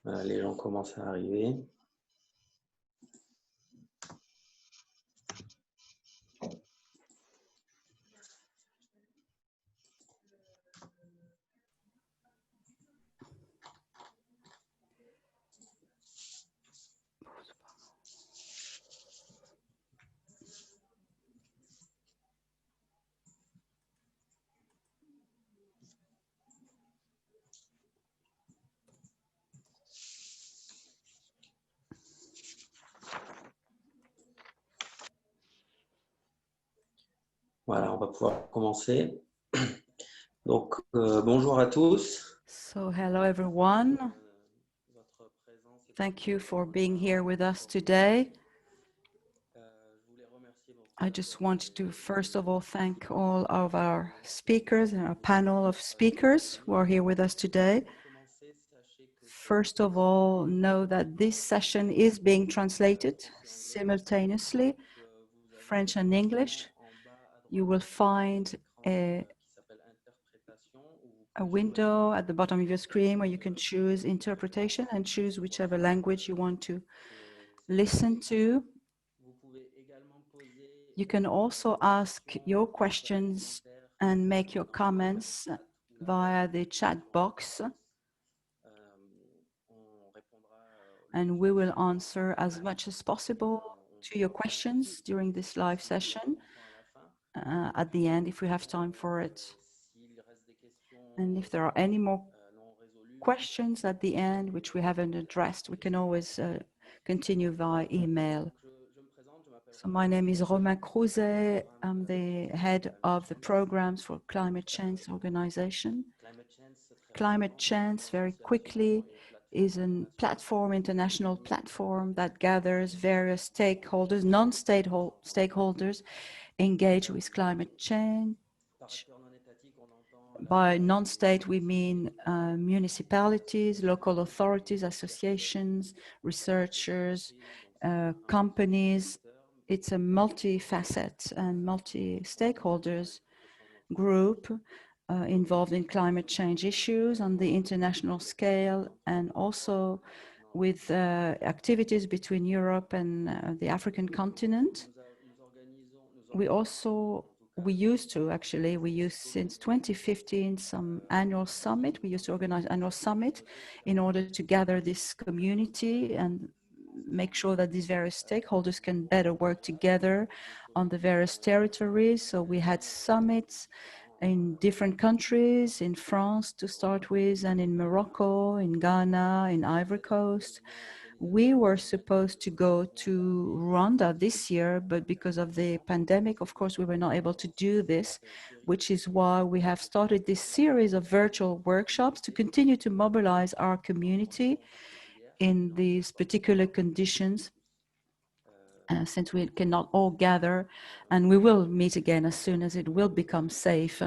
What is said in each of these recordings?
Les gens commencent à arriver. Voilà, on va pouvoir commencer. Donc, bonjour à tous. So, hello everyone. Thank you for being here with us today. I just want to first of all thank all of our speakers and our panel of speakers who are here with us today. First of all, know that this session is being translated simultaneously, French and English. You will find a window at the bottom of your screen where you can choose interpretation and choose whichever language you want to listen to. You can also ask your questions and make your comments via the chat box, and we will answer as much as possible to your questions during this live session at the end if we have time for it. And if there are any more questions at the end which we haven't addressed, we can always continue via email. So my name is Romain Crouzet. I'm the head of the programs for Climate Change Organization. Climate Change, very quickly, is a platform, international platform that gathers various stakeholders, non-state stakeholders engaged with climate change. By non-state, we mean municipalities, local authorities, associations, researchers, companies. It's a multi-facet and multi-stakeholders group involved in climate change issues on the international scale, and also with activities between Europe and the African continent. We used since 2015 some annual summit. We used to organize annual summit in order to gather this community and make sure that these various stakeholders can better work together on the various territories. So we had summits in different countries, in France to start with, and in Morocco, in Ghana, in Ivory Coast. We were supposed to go to Rwanda this year, but because of the pandemic, of course, we were not able to do this, which is why we have started this series of virtual workshops to continue to mobilize our community in these particular conditions, since we cannot all gather, and we will meet again as soon as it will become safe.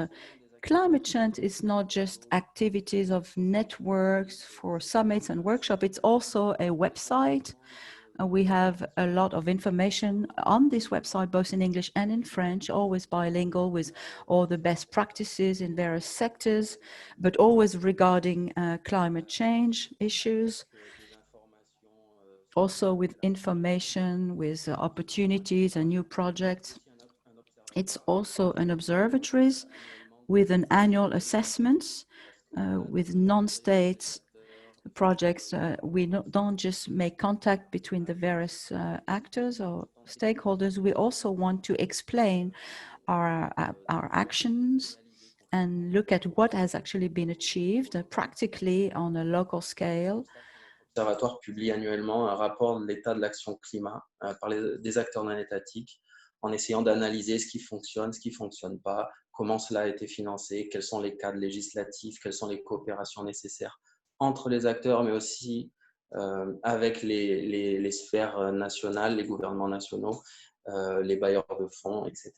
Climate change is not just activities of networks for summits and workshops, it's also a website. We have a lot of information on this website, both in English and in French, always bilingual with all the best practices in various sectors, but always regarding climate change issues. Also with information, with opportunities and new projects. It's also an observatory with an annual assessment with non-state projects. We don't just make contact between the various actors or stakeholders. We also want to explain our actions and look at what has actually been achieved practically on a local scale. L'Observatoire publie annuellement un rapport de l'état de l'action climat par des acteurs non étatiques, en essayant d'analyser ce qui fonctionne, ce qui ne fonctionne pas, comment cela a été financé, quels sont les cadres législatifs, quelles sont les coopérations nécessaires entre les acteurs, mais aussi avec les sphères nationales, les gouvernements nationaux, les bailleurs de fonds, etc.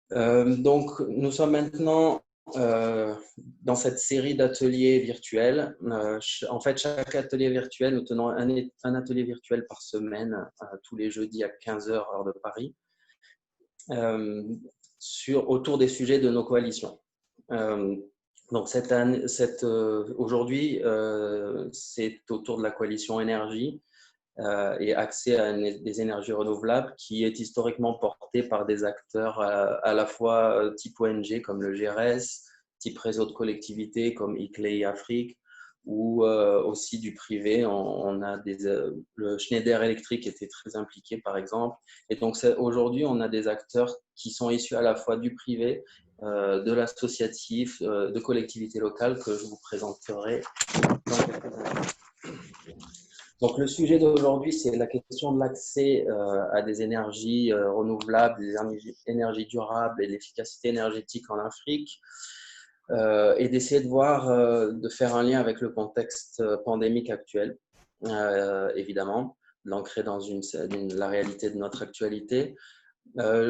Donc, nous sommes maintenant dans cette série d'ateliers virtuels. En fait, chaque atelier virtuel, nous tenons un atelier virtuel par semaine, tous les jeudis à 15h, heure de Paris, autour des sujets de nos coalitions. Donc, aujourd'hui, c'est autour de la coalition énergie et accès à des énergies renouvelables qui est historiquement porté par des acteurs à la fois type ONG comme le GRS, type réseau de collectivités comme ICLEI Afrique ou aussi du privé. On a le Schneider Electric était très impliqué par exemple. Et donc aujourd'hui, on a des acteurs qui sont issus à la fois du privé, de l'associatif, de collectivités locales que je vous présenterai dans quelques instants. Donc, le sujet d'aujourd'hui, c'est la question de l'accès à des énergies renouvelables, des énergies durables et l'efficacité énergétique en Afrique, et d'essayer de voir, de faire un lien avec le contexte pandémique actuel, évidemment, l'ancrer dans la réalité de notre actualité.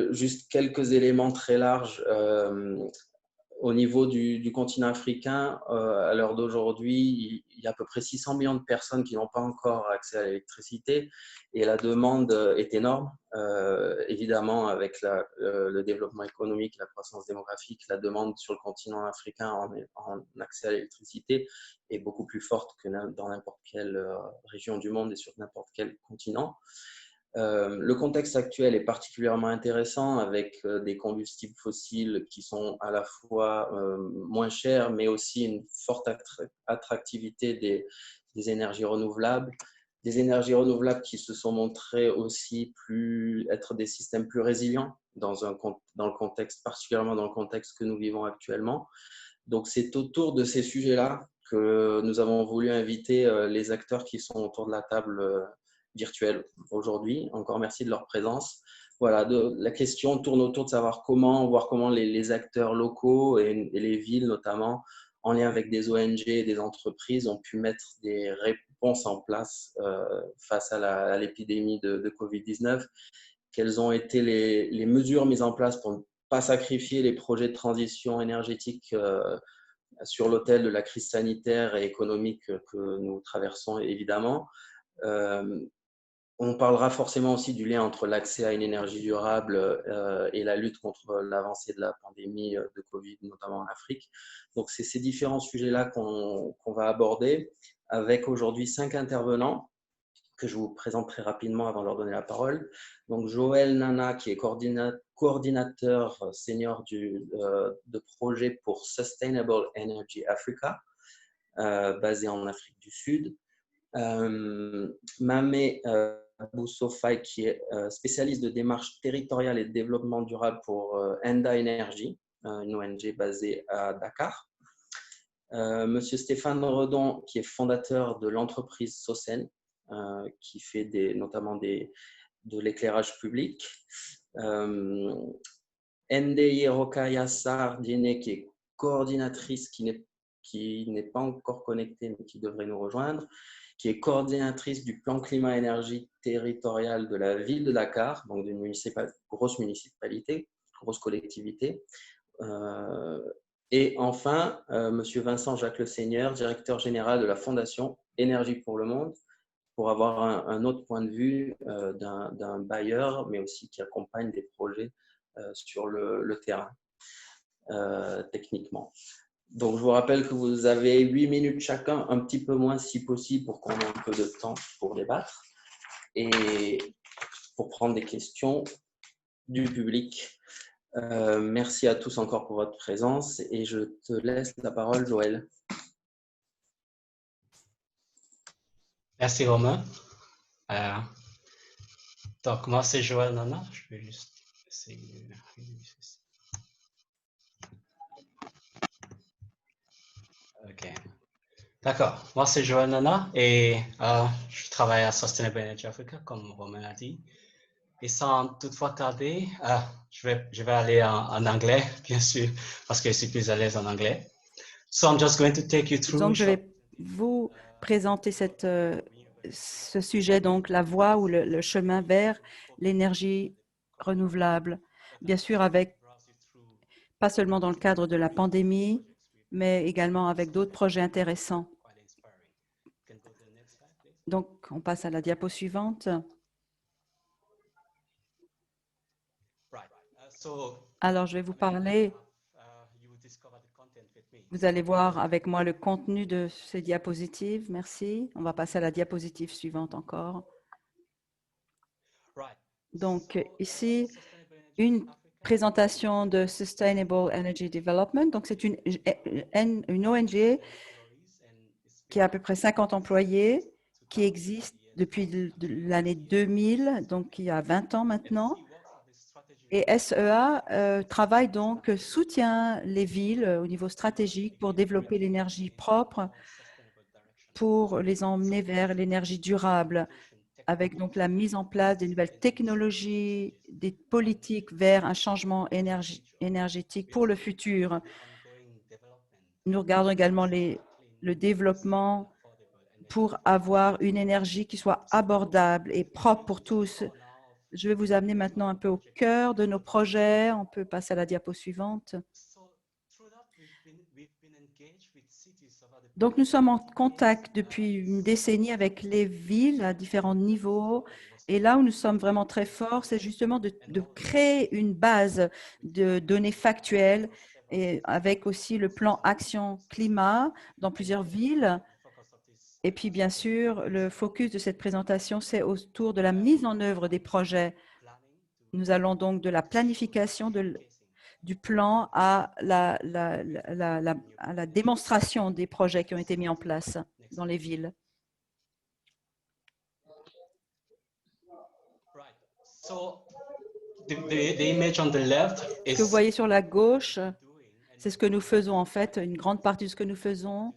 Juste quelques éléments très larges. Au niveau du continent africain, à l'heure d'aujourd'hui, il y a à peu près 600 millions de personnes qui n'ont pas encore accès à l'électricité et la demande est énorme. Évidemment, avec le développement économique, la croissance démographique, la demande sur le continent africain en accès à l'électricité est beaucoup plus forte que dans n'importe quelle région du monde et sur n'importe quel continent. Le contexte actuel est particulièrement intéressant avec des combustibles fossiles qui sont à la fois moins chers, mais aussi une forte attractivité des énergies renouvelables. Des énergies renouvelables qui se sont montrées aussi être des systèmes plus résilients dans le contexte, particulièrement dans le contexte que nous vivons actuellement. Donc, c'est autour de ces sujets-là que nous avons voulu inviter les acteurs qui sont autour de la table virtuelle aujourd'hui. Encore merci de leur présence. Voilà, la question tourne autour de voir comment les acteurs locaux et les villes notamment, en lien avec des ONG et des entreprises, ont pu mettre des réponses en place face à l'épidémie de Covid-19. Quelles ont été les mesures mises en place pour ne pas sacrifier les projets de transition énergétique sur l'autel de la crise sanitaire et économique que nous traversons évidemment. On parlera forcément aussi du lien entre l'accès à une énergie durable et la lutte contre l'avancée de la pandémie de Covid, notamment en Afrique. Donc, c'est ces différents sujets-là qu'on va aborder avec aujourd'hui 5 intervenants que je vous présente très rapidement avant de leur donner la parole. Donc, Joël Nana, qui est coordinateur senior de projet pour Sustainable Energy Africa, basé en Afrique du Sud. Mamé Boussofai, qui est spécialiste de démarche territoriale et de développement durable pour Enda Energy, une ONG basée à Dakar. Monsieur Stéphane Redon, qui est fondateur de l'entreprise Sosen, qui fait notamment de l'éclairage public. Ndeye Rokaya Sardine, qui est coordinatrice, qui n'est pas encore connectée, mais qui devrait nous rejoindre, qui est coordinatrice du plan climat-énergie territorial de la ville de Dakar, donc d'une grosse municipalité, grosse collectivité. Et enfin, Monsieur Vincent Jacques Le Seigneur, directeur général de la Fondation Énergie pour le Monde, pour avoir un autre point de vue d'un bailleur, mais aussi qui accompagne des projets sur le terrain, techniquement. Donc, je vous rappelle que vous avez 8 minutes chacun, un petit peu moins si possible, pour qu'on ait un peu de temps pour débattre et pour prendre des questions du public. Merci à tous encore pour votre présence et je te laisse la parole, Joël. Merci Romain. Donc, moi c'est Joël Nana. Je vais juste essayer. Ok. D'accord. Moi c'est Joël Nana et je travaille à Sustainable Energy Africa, comme Romain a dit. Et sans toutefois tarder, je vais aller en anglais, bien sûr, parce que je suis plus à l'aise en anglais. So I'm just going to take you through. Donc, je vais vous présenter ce sujet, donc la voie ou le chemin vers l'énergie renouvelable, bien sûr pas seulement dans le cadre de la pandémie, mais également avec d'autres projets intéressants. Donc, on passe à la diapo suivante. Alors, je vais vous parler Vous allez voir avec moi le contenu de ces diapositives. Merci. On va passer à la diapositive suivante encore. Donc, ici, une présentation de Sustainable Energy Development. Donc, c'est une ONG qui a à peu près 50 employés, qui existe depuis l'année 2000, donc il y a 20 ans maintenant. Et SEA travaille donc, soutient les villes au niveau stratégique pour développer l'énergie propre, pour les emmener vers l'énergie durable, avec donc la mise en place des nouvelles technologies, des politiques vers un changement énergétique pour le futur. Nous regardons également le développement pour avoir une énergie qui soit abordable et propre pour tous. Je vais vous amener maintenant un peu au cœur de nos projets. On peut passer à la diapo suivante. Donc, nous sommes en contact depuis une décennie avec les villes à différents niveaux. Et là où nous sommes vraiment très forts, c'est justement de créer une base de données factuelles et avec aussi le plan Action Climat dans plusieurs villes. Et puis, bien sûr, le focus de cette présentation, c'est autour de la mise en œuvre des projets. Nous allons donc de la planification du plan à la démonstration des projets qui ont été mis en place dans les villes. Ce que vous voyez sur la gauche, c'est ce que nous faisons en fait, une grande partie de ce que nous faisons.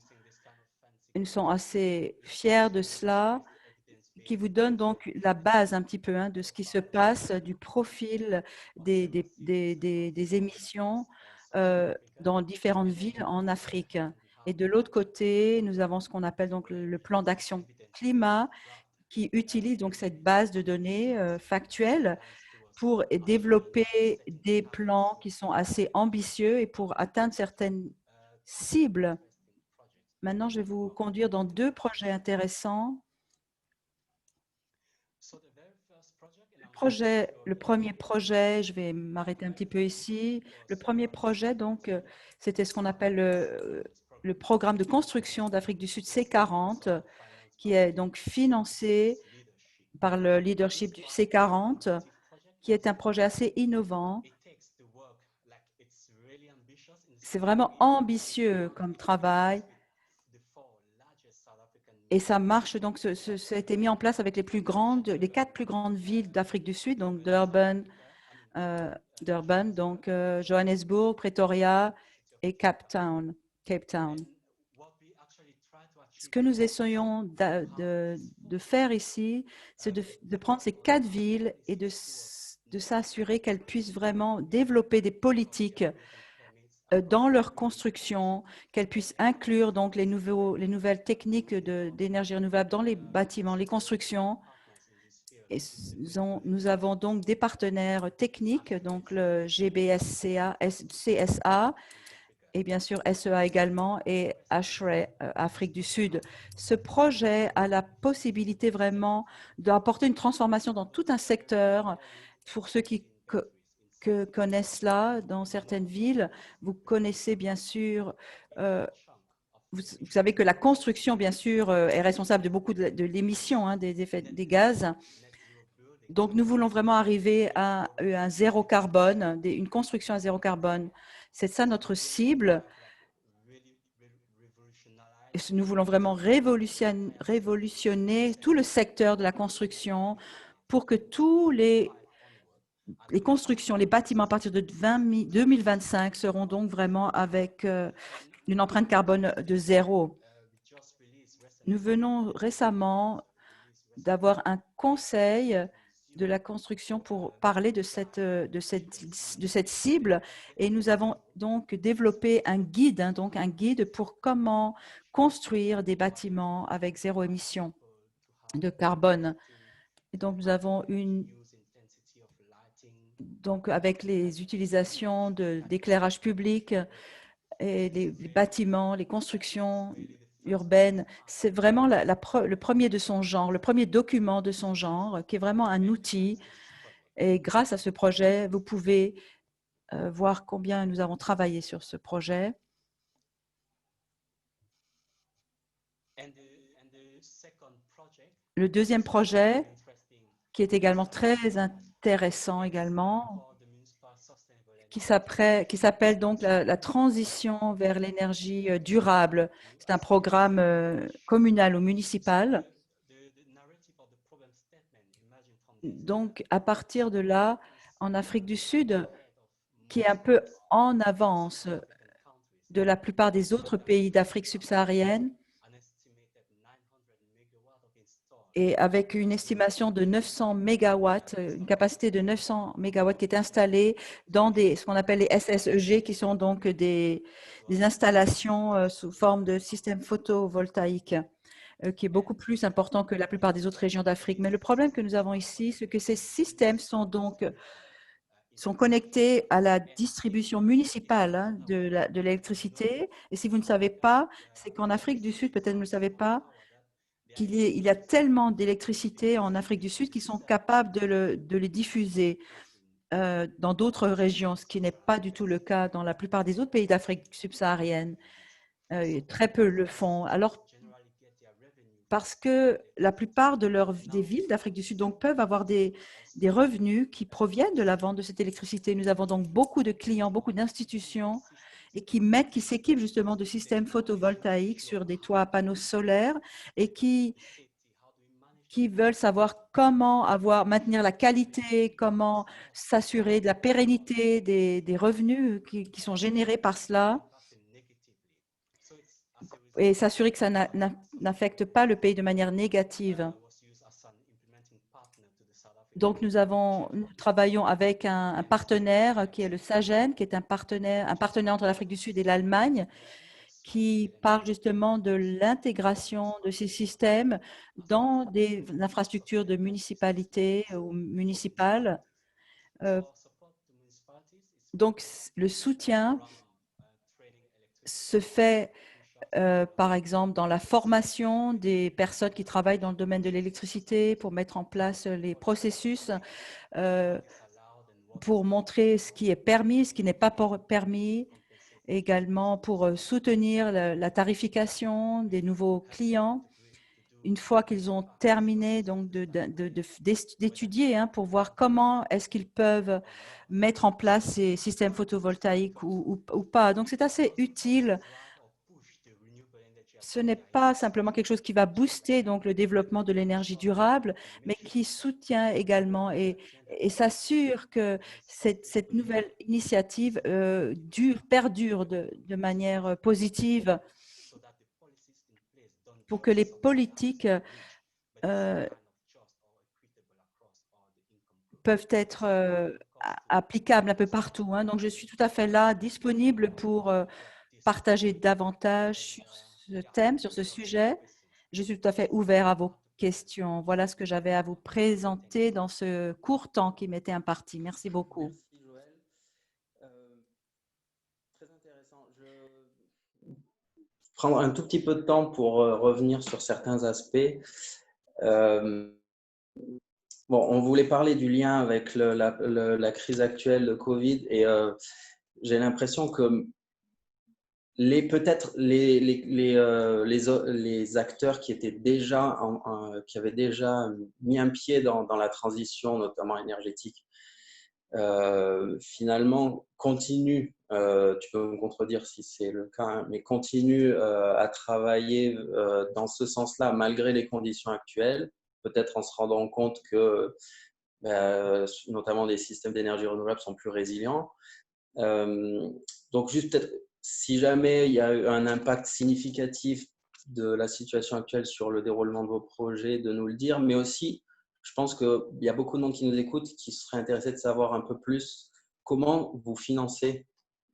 Ils sont assez fiers de cela, qui vous donne donc la base un petit peu de ce qui se passe, du profil des émissions dans différentes villes en Afrique. Et de l'autre côté, nous avons ce qu'on appelle donc le plan d'action climat, qui utilise donc cette base de données factuelle pour développer des plans qui sont assez ambitieux et pour atteindre certaines cibles. Maintenant, je vais vous conduire dans deux projets intéressants. Le premier projet, je vais m'arrêter un petit peu ici. Le premier projet, donc, c'était ce qu'on appelle le programme de construction d'Afrique du Sud C40, qui est donc financé par le leadership du C40, qui est un projet assez innovant. C'est vraiment ambitieux comme travail. Et ça marche, donc ça a été mis en place avec les 4 plus grandes villes d'Afrique du Sud, donc Durban, donc Johannesburg, Pretoria et Cape Town. Ce que nous essayons de faire ici, c'est de prendre ces 4 villes et de s'assurer qu'elles puissent vraiment développer des politiques dans leur construction, qu'elles puissent inclure donc les nouvelles techniques d'énergie renouvelable dans les bâtiments, les constructions. Et nous avons donc des partenaires techniques, donc le GBSCA, CSA, et bien sûr SEA également, et ASHRAE, Afrique du Sud. Ce projet a la possibilité vraiment d'apporter une transformation dans tout un secteur. Pour ceux qui connaissent cela dans certaines villes, vous connaissez bien sûr, vous savez que la construction, bien sûr, est responsable de beaucoup de l'émission des gaz. Donc, nous voulons vraiment arriver à un zéro carbone, une construction à zéro carbone. C'est ça notre cible. Et nous voulons vraiment révolutionner tout le secteur de la construction pour que tous les constructions, les bâtiments à partir de 2025 seront donc vraiment avec une empreinte carbone de zéro. Nous venons récemment d'avoir un conseil de la construction pour parler de cette cible, et nous avons donc développé un guide, pour comment construire des bâtiments avec zéro émission de carbone. Et donc nous avons avec les utilisations d'éclairage public et les bâtiments, les constructions urbaine, c'est vraiment le premier de son genre, le premier document de son genre, qui est vraiment un outil. Et grâce à ce projet, vous pouvez voir combien nous avons travaillé sur ce projet. Le deuxième projet, qui est également très intéressant également, qui s'appelle donc la transition vers l'énergie durable. C'est un programme communal ou municipal. Donc, à partir de là, en Afrique du Sud, qui est un peu en avance de la plupart des autres pays d'Afrique subsaharienne, et avec une estimation de 900 mégawatts, une capacité de 900 mégawatts qui est installée dans ce qu'on appelle les SSEG, qui sont donc des installations sous forme de système photovoltaïque, qui est beaucoup plus important que la plupart des autres régions d'Afrique. Mais le problème que nous avons ici, c'est que ces systèmes sont connectés à la distribution municipale de l'électricité. Et si vous ne savez pas, c'est qu'en Afrique du Sud, peut-être vous ne le savez pas, il y a tellement d'électricité en Afrique du Sud qu'ils sont capables de les diffuser dans d'autres régions, ce qui n'est pas du tout le cas dans la plupart des autres pays d'Afrique subsaharienne. Très peu le font. Alors, parce que la plupart des villes d'Afrique du Sud donc, peuvent avoir des revenus qui proviennent de la vente de cette électricité. Nous avons donc beaucoup de clients, beaucoup d'institutions et qui s'équipent justement de systèmes photovoltaïques sur des toits à panneaux solaires et qui veulent savoir comment maintenir la qualité, comment s'assurer de la pérennité des revenus qui sont générés par cela et s'assurer que ça n'affecte pas le pays de manière négative. Donc, nous travaillons avec un partenaire qui est le SAGEN, qui est un partenaire entre l'Afrique du Sud et l'Allemagne, qui parle justement de l'intégration de ces systèmes dans des infrastructures de municipalités ou municipales. Donc, le soutien se fait par exemple, dans la formation des personnes qui travaillent dans le domaine de l'électricité pour mettre en place les processus, pour montrer ce qui est permis, ce qui n'est pas permis, également pour soutenir la tarification des nouveaux clients. Une fois qu'ils ont terminé donc d'étudier pour voir comment est-ce qu'ils peuvent mettre en place ces systèmes photovoltaïques ou pas. Donc, c'est assez utile. Ce n'est pas simplement quelque chose qui va booster donc le développement de l'énergie durable, mais qui soutient également et s'assure que cette nouvelle initiative perdure de manière positive pour que les politiques peuvent être applicables un peu partout. Donc, je suis tout à fait là, disponible pour partager davantage sur ce thème, sur ce sujet. Je suis tout à fait ouvert à vos questions. Voilà ce que j'avais à vous présenter dans ce court temps qui m'était imparti. Merci beaucoup. Merci Joël. Très intéressant. Je vais prendre un tout petit peu de temps pour revenir sur certains aspects. Bon, on voulait parler du lien avec la crise actuelle de Covid et j'ai l'impression que peut-être les acteurs qui étaient qui avaient déjà mis un pied dans la transition, notamment énergétique, finalement continuent, tu peux me contredire si c'est le cas, mais continuent à travailler dans ce sens-là malgré les conditions actuelles, peut-être en se rendant compte que notamment les systèmes d'énergie renouvelable sont plus résilients. Donc juste peut-être si jamais il y a eu un impact significatif de la situation actuelle sur le déroulement de vos projets, de nous le dire, mais aussi, je pense qu'il y a beaucoup de monde qui nous écoute qui serait intéressé de savoir un peu plus comment vous financez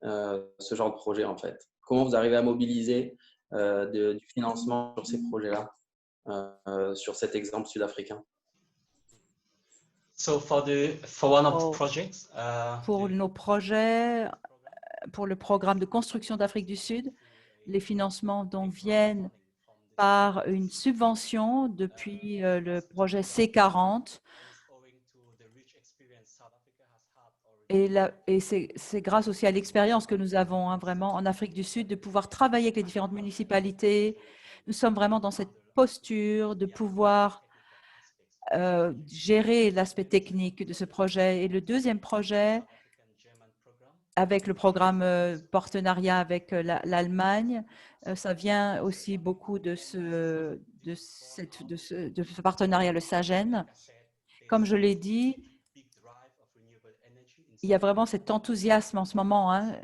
ce genre de projet en fait. Comment vous arrivez à mobiliser du financement sur ces projets-là, sur cet exemple sud-africain. Pour nos projets, pour le programme de construction d'Afrique du Sud, les financements donc viennent par une subvention depuis le projet C40. Et c'est grâce aussi à l'expérience que nous avons vraiment en Afrique du Sud de pouvoir travailler avec les différentes municipalités. Nous sommes vraiment dans cette posture, de pouvoir gérer l'aspect technique de ce projet. Et le deuxième projet, avec le programme partenariat avec l'Allemagne, ça vient aussi beaucoup de ce partenariat, le SAGEN. Comme je l'ai dit, il y a vraiment cet enthousiasme en ce moment, hein,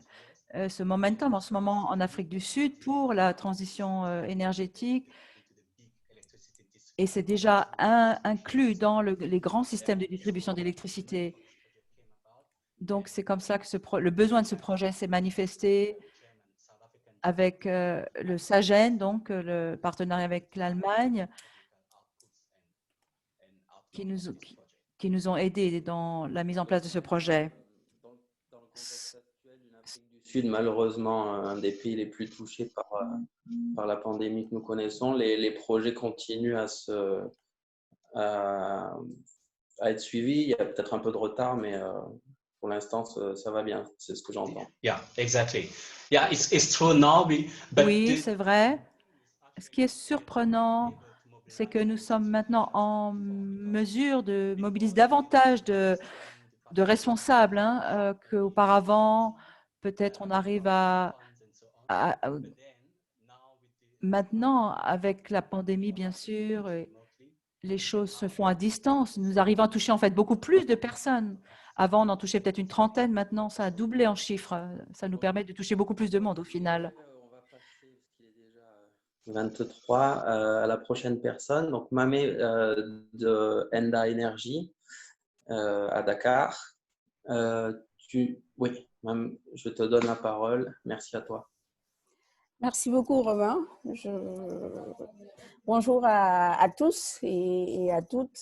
ce momentum en ce moment en Afrique du Sud pour la transition énergétique. Et c'est déjà inclus dans les grands systèmes de distribution d'électricité. Donc, c'est comme ça que le besoin de ce projet s'est manifesté avec le SAGEN, donc le partenariat avec l'Allemagne, qui nous ont aidés dans la mise en place de ce projet. Dans le contexte actuel d'une Afrique du Sud, malheureusement, un des pays les plus touchés par la pandémie que nous connaissons, les projets continuent à être suivis. Il y a peut-être un peu de retard, mais pour l'instant, ça va bien. C'est ce que j'entends. Yeah, exactly. Yeah, it's true now. Oui, c'est vrai. Ce qui est surprenant, c'est que nous sommes maintenant en mesure de mobiliser davantage de responsables qu'auparavant. Peut-être on arrive à maintenant, avec la pandémie, bien sûr, les choses se font à distance. Nous arrivons à toucher en fait beaucoup plus de personnes. Avant, on en touchait peut-être une trentaine. Maintenant, ça a doublé en chiffres. Ça nous permet de toucher beaucoup plus de monde au final. On va passer, parce qu'il est déjà 23, à la prochaine personne. Donc, Mamé de Enda Energy à Dakar. Oui, je te donne la parole. Merci à toi. Merci beaucoup, Romain. Bonjour à tous et à toutes.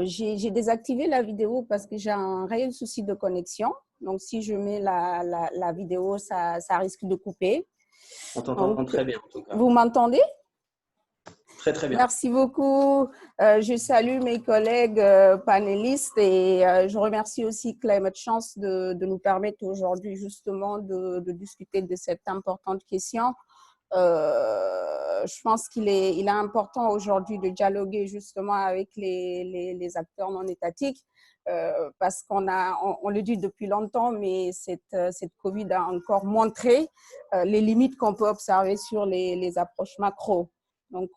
J'ai désactivé la vidéo parce que j'ai un réel souci de connexion. Donc, si je mets la vidéo, ça risque de couper. On t'entend très bien, en tout cas. Vous m'entendez? Très, très bien. Merci beaucoup. Je salue mes collègues panélistes et je remercie aussi Climate Chance de nous permettre aujourd'hui justement de discuter de cette importante question. Je pense qu'il est important aujourd'hui de dialoguer justement avec les acteurs non étatiques parce on le dit depuis longtemps, mais cette Covid a encore montré les limites qu'on peut observer sur les approches macro. Donc,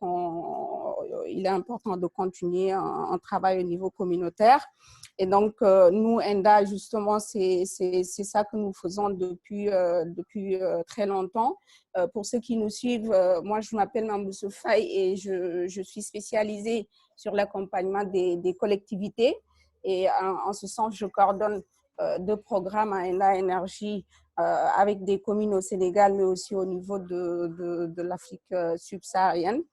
il est important de continuer un travail au niveau communautaire. Et donc, nous, ENDA, justement, c'est ça que nous faisons depuis très longtemps. Pour ceux qui nous suivent, moi, je m'appelle Mamboussou Faye et je suis spécialisée sur l'accompagnement des collectivités. Et en ce sens, je coordonne deux programmes à ENDA Énergie avec des communes au Sénégal, mais aussi au niveau de l'Afrique subsaharienne.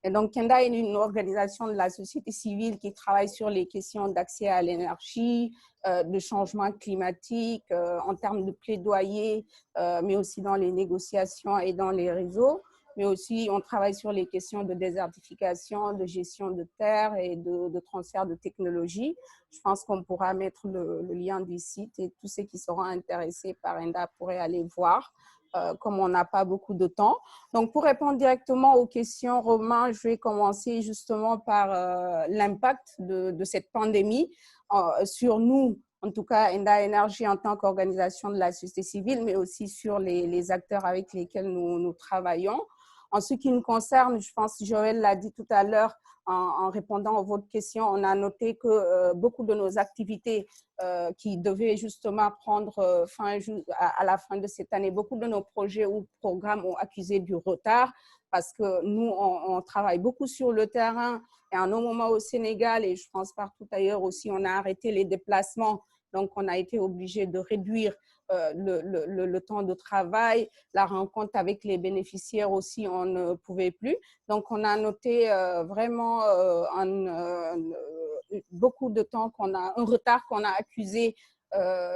Et donc, ENDA est une organisation de la société civile qui travaille sur les questions d'accès à l'énergie, de changement climatique, en termes de plaidoyer, mais aussi dans les négociations et dans les réseaux. Mais aussi, on travaille sur les questions de désertification, de gestion de terre et de transfert de technologie. Je pense qu'on pourra mettre le lien du site et tous ceux qui seront intéressés par ENDA pourraient aller voir, comme on n'a pas beaucoup de temps. Donc, pour répondre directement aux questions, Romain, je vais commencer justement par l'impact de cette pandémie sur nous, en tout cas ENDA Énergie en tant qu'organisation de la société civile, mais aussi sur les acteurs avec lesquels nous travaillons. En ce qui nous concerne, je pense que Joël l'a dit tout à l'heure en répondant à votre question, on a noté que beaucoup de nos activités qui devaient justement prendre fin à la fin de cette année, beaucoup de nos projets ou programmes ont accusé du retard parce que nous, on travaille beaucoup sur le terrain et à un moment au Sénégal et je pense partout ailleurs aussi, on a arrêté les déplacements. Donc, on a été obligé de réduire le temps de travail, la rencontre avec les bénéficiaires aussi, on ne pouvait plus. Donc, on a noté vraiment beaucoup de temps un retard qu'on a accusé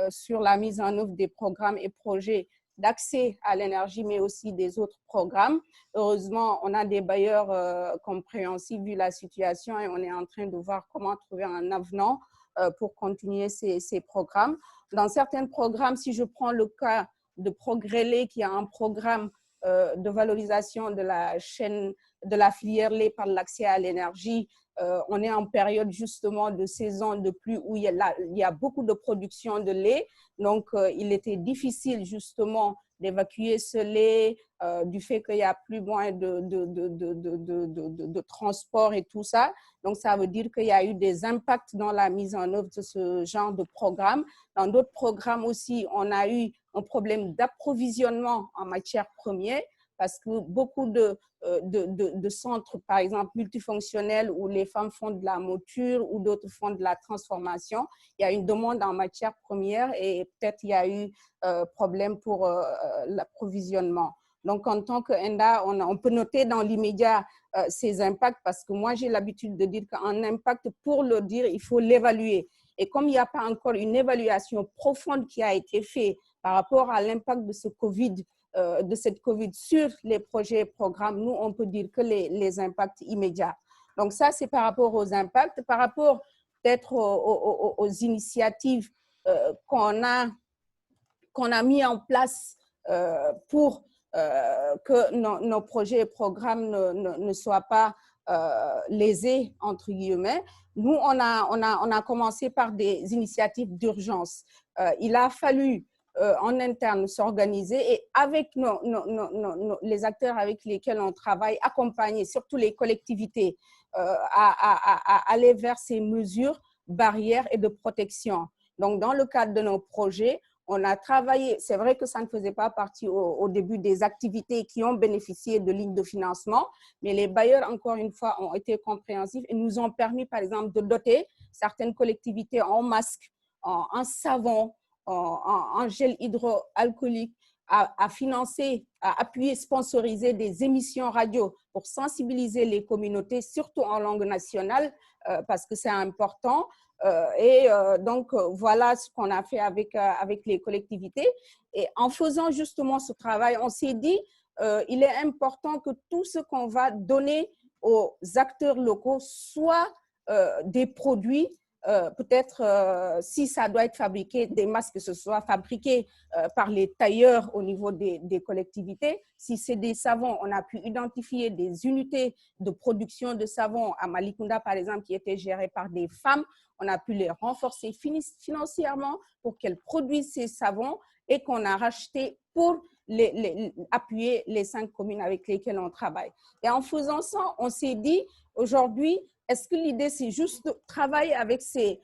sur la mise en œuvre des programmes et projets d'accès à l'énergie, mais aussi des autres programmes. Heureusement, on a des bailleurs compréhensifs vu la situation et on est en train de voir comment trouver un avenant pour continuer ces programmes. Dans certains programmes, si je prends le cas de Progrelé, qui a un programme de valorisation de la chaîne, de la filière lait par l'accès à l'énergie. On est en période justement de saison de pluie où il y a beaucoup de production de lait. Donc, il était difficile justement d'évacuer ce lait du fait qu'il y a plus moins de transport et tout ça. Donc, ça veut dire qu'il y a eu des impacts dans la mise en œuvre de ce genre de programme. Dans d'autres programmes aussi, on a eu un problème d'approvisionnement en matières premières parce que beaucoup de centres, par exemple, multifonctionnels où les femmes font de la mouture ou d'autres font de la transformation, il y a une demande en matières premières et peut-être il y a eu problème pour l'approvisionnement. Donc, en tant qu'ENDA, on peut noter dans l'immédiat ces impacts parce que moi, j'ai l'habitude de dire qu'un impact, pour le dire, il faut l'évaluer. Et comme il n'y a pas encore une évaluation profonde qui a été faite par rapport à l'impact de cette COVID sur les projets et programmes, nous, on peut dire que les impacts immédiats. Donc, ça, c'est par rapport aux impacts. Par rapport peut-être aux initiatives qu'on a mis en place pour que nos projets et programmes ne soient pas lésés, entre guillemets. Nous, on a commencé par des initiatives d'urgence. Il a fallu en interne s'organiser et avec les acteurs avec lesquels on travaille, accompagner surtout les collectivités à aller vers ces mesures barrières et de protection. Donc, dans le cadre de nos projets, on a travaillé, c'est vrai que ça ne faisait pas partie au début des activités qui ont bénéficié de lignes de financement, mais les bailleurs, encore une fois, ont été compréhensifs et nous ont permis, par exemple, de doter certaines collectivités en masques, en savon, en gel hydroalcoolique, à financer, à appuyer, sponsoriser des émissions radio pour sensibiliser les communautés, surtout en langue nationale, parce que c'est important. Donc, voilà ce qu'on a fait avec les collectivités. Et en faisant justement ce travail, on s'est dit, il est important que tout ce qu'on va donner aux acteurs locaux soit des produits, peut-être si ça doit être fabriqué, des masques, que ce soit fabriqué par les tailleurs au niveau des collectivités. Si c'est des savons, on a pu identifier des unités de production de savons à Malicounda, par exemple, qui étaient gérées par des femmes. On a pu les renforcer financièrement pour qu'elles produisent ces savons et qu'on a racheté pour appuyer les 5 communes avec lesquelles on travaille. Et en faisant ça, on s'est dit, aujourd'hui, est-ce que l'idée, c'est juste de travailler avec ces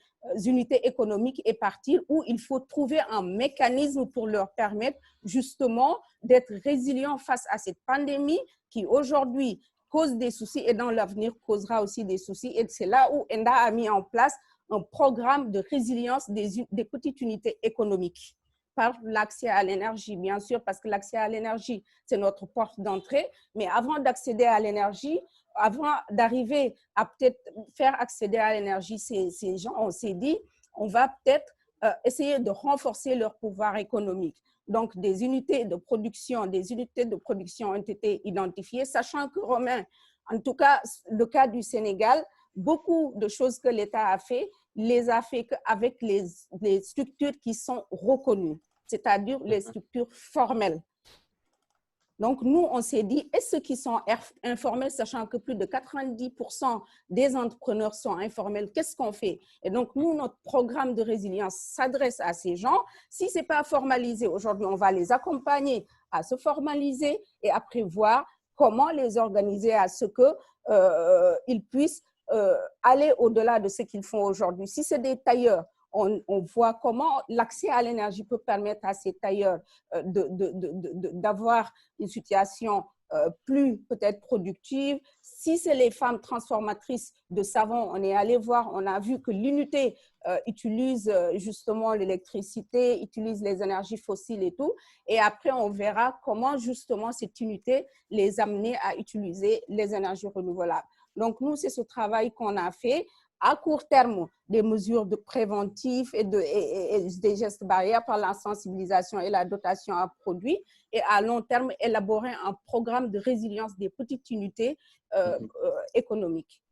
unités économiques et partir, ou il faut trouver un mécanisme pour leur permettre justement d'être résilients face à cette pandémie qui aujourd'hui cause des soucis et dans l'avenir causera aussi des soucis. Et c'est là où ENDA a mis en place un programme de résilience des petites unités économiques par l'accès à l'énergie, bien sûr, parce que l'accès à l'énergie, c'est notre porte d'entrée. Mais avant d'accéder à l'énergie, avant d'arriver à peut-être faire accéder à l'énergie ces gens, on s'est dit, on va peut-être essayer de renforcer leur pouvoir économique. Donc, des unités de production ont été identifiées, sachant que, Romain, en tout cas, le cas du Sénégal, beaucoup de choses que l'État a fait, les a fait avec les structures qui sont reconnues, c'est-à-dire les structures formelles. Donc, nous, on s'est dit, et ceux qui sont informels, sachant que plus de 90% des entrepreneurs sont informels, qu'est-ce qu'on fait? Et donc, nous, notre programme de résilience s'adresse à ces gens. Si ce n'est pas formalisé aujourd'hui, on va les accompagner à se formaliser et après voir comment les organiser à ce qu'ils puissent aller au-delà de ce qu'ils font aujourd'hui. Si c'est des tailleurs, on voit comment l'accès à l'énergie peut permettre à ces tailleurs d'avoir une situation plus peut-être productive. Si c'est les femmes transformatrices de savon, on est allé voir, on a vu que l'unité utilise justement l'électricité, utilise les énergies fossiles et tout. Et après, on verra comment justement cette unité les amener à utiliser les énergies renouvelables. Donc, nous, c'est ce travail qu'on a fait. À court terme, des mesures de préventif et des gestes barrières par la sensibilisation et la dotation à produits. Et à long terme, élaborer un programme de résilience des petites unités économiques.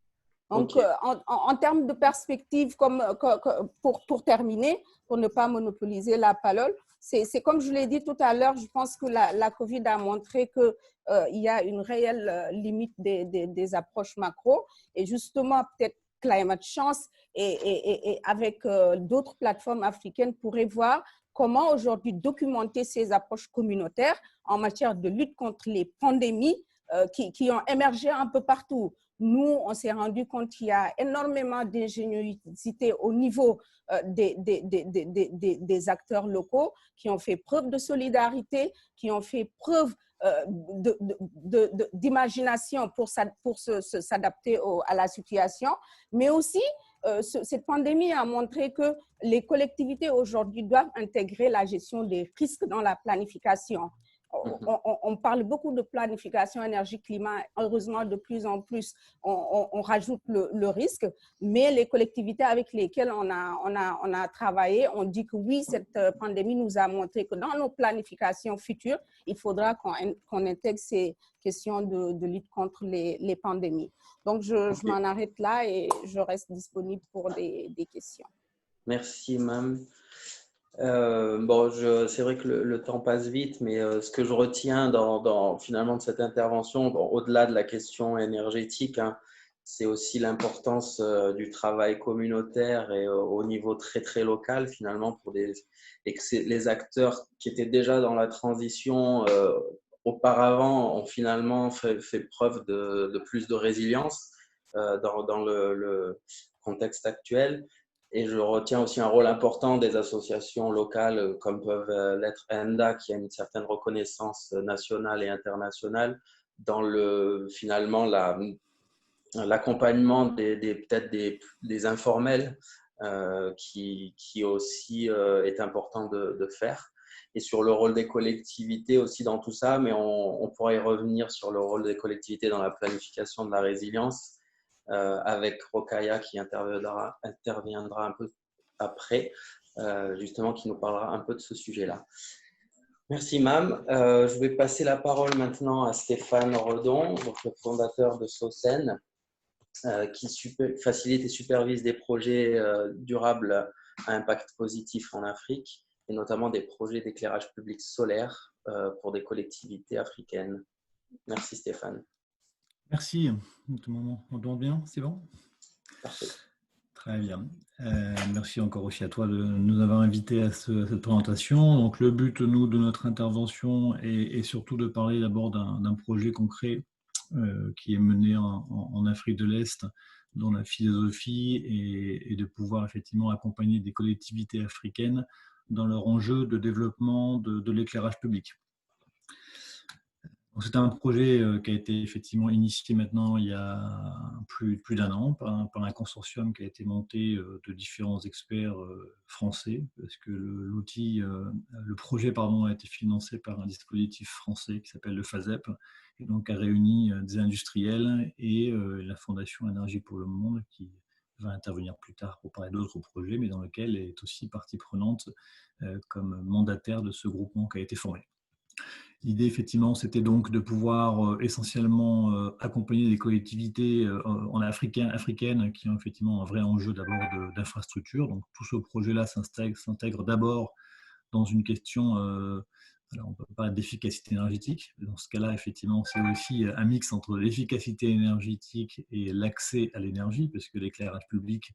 Donc, Ok. en termes de perspective, pour terminer, pour ne pas monopoliser la parole, c'est comme je l'ai dit tout à l'heure, je pense que la COVID a montré qu'il y a une réelle limite des approches macro. Et justement, peut-être Climate Chance et avec d'autres plateformes africaines pourraient voir comment aujourd'hui documenter ces approches communautaires en matière de lutte contre les pandémies qui ont émergé un peu partout. Nous, on s'est rendu compte qu'il y a énormément d'ingéniosité au niveau des acteurs locaux qui ont fait preuve de solidarité, qui ont fait preuve d'imagination pour s'adapter à la situation, mais aussi cette pandémie a montré que les collectivités aujourd'hui doivent intégrer la gestion des risques dans la planification. On parle beaucoup de planification énergie-climat. Heureusement, de plus en plus, on rajoute le risque. Mais les collectivités avec lesquelles on a travaillé, on dit que oui, cette pandémie nous a montré que dans nos planifications futures, il faudra qu'on intègre ces questions de lutte contre les pandémies. Donc, je m'en arrête là et je reste disponible pour des questions. Merci, Mam. C'est vrai que le temps passe vite, mais ce que je retiens finalement de cette intervention, au-delà de la question énergétique, hein, c'est aussi l'importance du travail communautaire et au niveau très très local finalement et que les acteurs qui étaient déjà dans la transition auparavant ont finalement fait preuve de plus de résilience dans le contexte actuel. Et je retiens aussi un rôle important des associations locales comme peuvent l'être ENDA, qui a une certaine reconnaissance nationale et internationale dans finalement l'accompagnement peut-être des informels qui aussi est important de faire. Et sur le rôle des collectivités aussi dans tout ça, mais on pourrait y revenir sur le rôle des collectivités dans la planification de la résilience. Avec Rokhaya qui interviendra un peu après, justement, qui nous parlera un peu de ce sujet-là. Merci, Mam. Je vais passer la parole maintenant à Stéphane Redon, donc le fondateur de SOCEN, qui facilite et supervise des projets durables à impact positif en Afrique, et notamment des projets d'éclairage public solaire pour des collectivités africaines. Merci, Stéphane. Merci. On m'entend bien? C'est bon? Parfait. Très bien. Merci encore aussi à toi de nous avoir invités à cette présentation. Donc, le but, de notre intervention est surtout de parler d'abord d'un projet concret qui est mené en Afrique de l'Est, dont la philosophie est de pouvoir effectivement accompagner des collectivités africaines dans leur enjeu de développement de l'éclairage public. C'est un projet qui a été effectivement initié maintenant il y a plus d'un an par un consortium qui a été monté de différents experts français, parce que le projet a été financé par un dispositif français qui s'appelle le FASEP, et donc a réuni des industriels et la Fondation Énergie pour le Monde, qui va intervenir plus tard pour parler d'autres projets, mais dans lequel elle est aussi partie prenante comme mandataire de ce groupement qui a été formé. L'idée, effectivement, c'était donc de pouvoir essentiellement accompagner des collectivités africaines qui ont effectivement un vrai enjeu d'abord d'infrastructure. Donc, tout ce projet-là s'intègre d'abord dans une question, alors on ne peut pas d'efficacité énergétique. Dans ce cas-là, effectivement, c'est aussi un mix entre l'efficacité énergétique et l'accès à l'énergie, parce que l'éclairage public,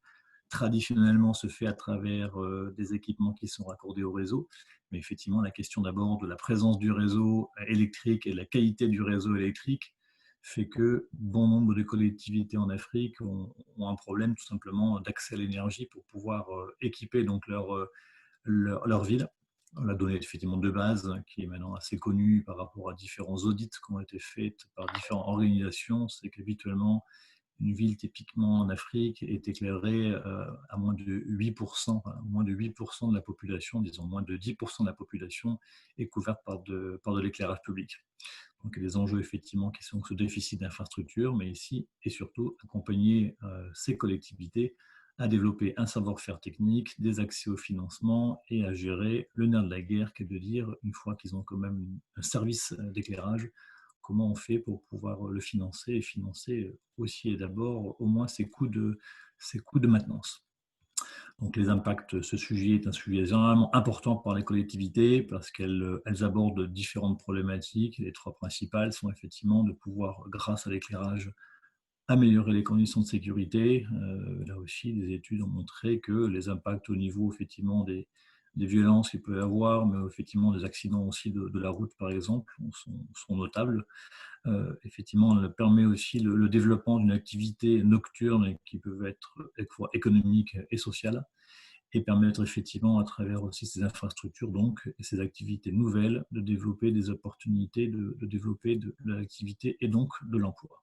traditionnellement, se fait à travers des équipements qui sont raccordés au réseau. Mais effectivement, la question d'abord de la présence du réseau électrique et de la qualité du réseau électrique fait que bon nombre de collectivités en Afrique ont un problème tout simplement d'accès à l'énergie pour pouvoir équiper donc leur ville. La donnée effectivement de base, qui est maintenant assez connue par rapport à différents audits qui ont été faits par différentes organisations, c'est qu'habituellement, une ville typiquement en Afrique est éclairée à moins de 8%, moins de 8% de la population, disons moins de 10% de la population est couverte par de l'éclairage public. Donc il y a des enjeux effectivement qui sont ce déficit d'infrastructure, mais ici et surtout accompagner ces collectivités à développer un savoir-faire technique, des accès au financement et à gérer le nerf de la guerre, qui est de dire, une fois qu'ils ont quand même un service d'éclairage, comment on fait pour pouvoir le financer et financer aussi et d'abord au moins ses coûts de maintenance. Donc les impacts, ce sujet est un sujet vraiment important pour les collectivités parce qu'elles abordent différentes problématiques. Les trois principales sont effectivement de pouvoir, grâce à l'éclairage, améliorer les conditions de sécurité. Là aussi, des études ont montré que les impacts au niveau effectivement des violences qu'il peut y avoir, mais effectivement des accidents aussi de la route par exemple, sont notables. Effectivement, elle permet aussi le développement d'une activité nocturne qui peut être économique et sociale, et permettre effectivement à travers aussi ces infrastructures donc, et ces activités nouvelles de développer des opportunités, de développer de l'activité et donc de l'emploi.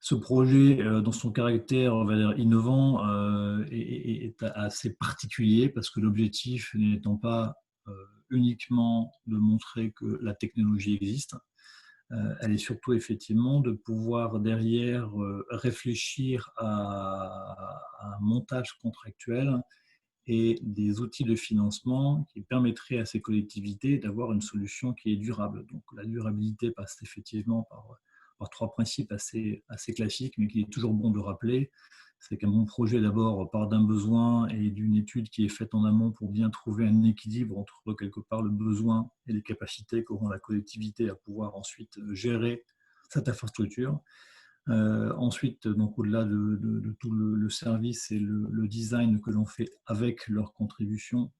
Ce projet, dans son caractère, on va dire, innovant, est assez particulier parce que l'objectif n'étant pas uniquement de montrer que la technologie existe, elle est surtout effectivement de pouvoir derrière réfléchir à un montage contractuel et des outils de financement qui permettraient à ces collectivités d'avoir une solution qui est durable. Donc la durabilité passe effectivement par trois principes assez classiques, mais qu'il est toujours bon de rappeler. C'est qu'un bon projet, d'abord, part d'un besoin et d'une étude qui est faite en amont pour bien trouver un équilibre entre, quelque part, le besoin et les capacités qu'auront la collectivité à pouvoir ensuite gérer cette infrastructure. Ensuite, donc, au-delà de tout le service et le design que l'on fait avec leur contribution,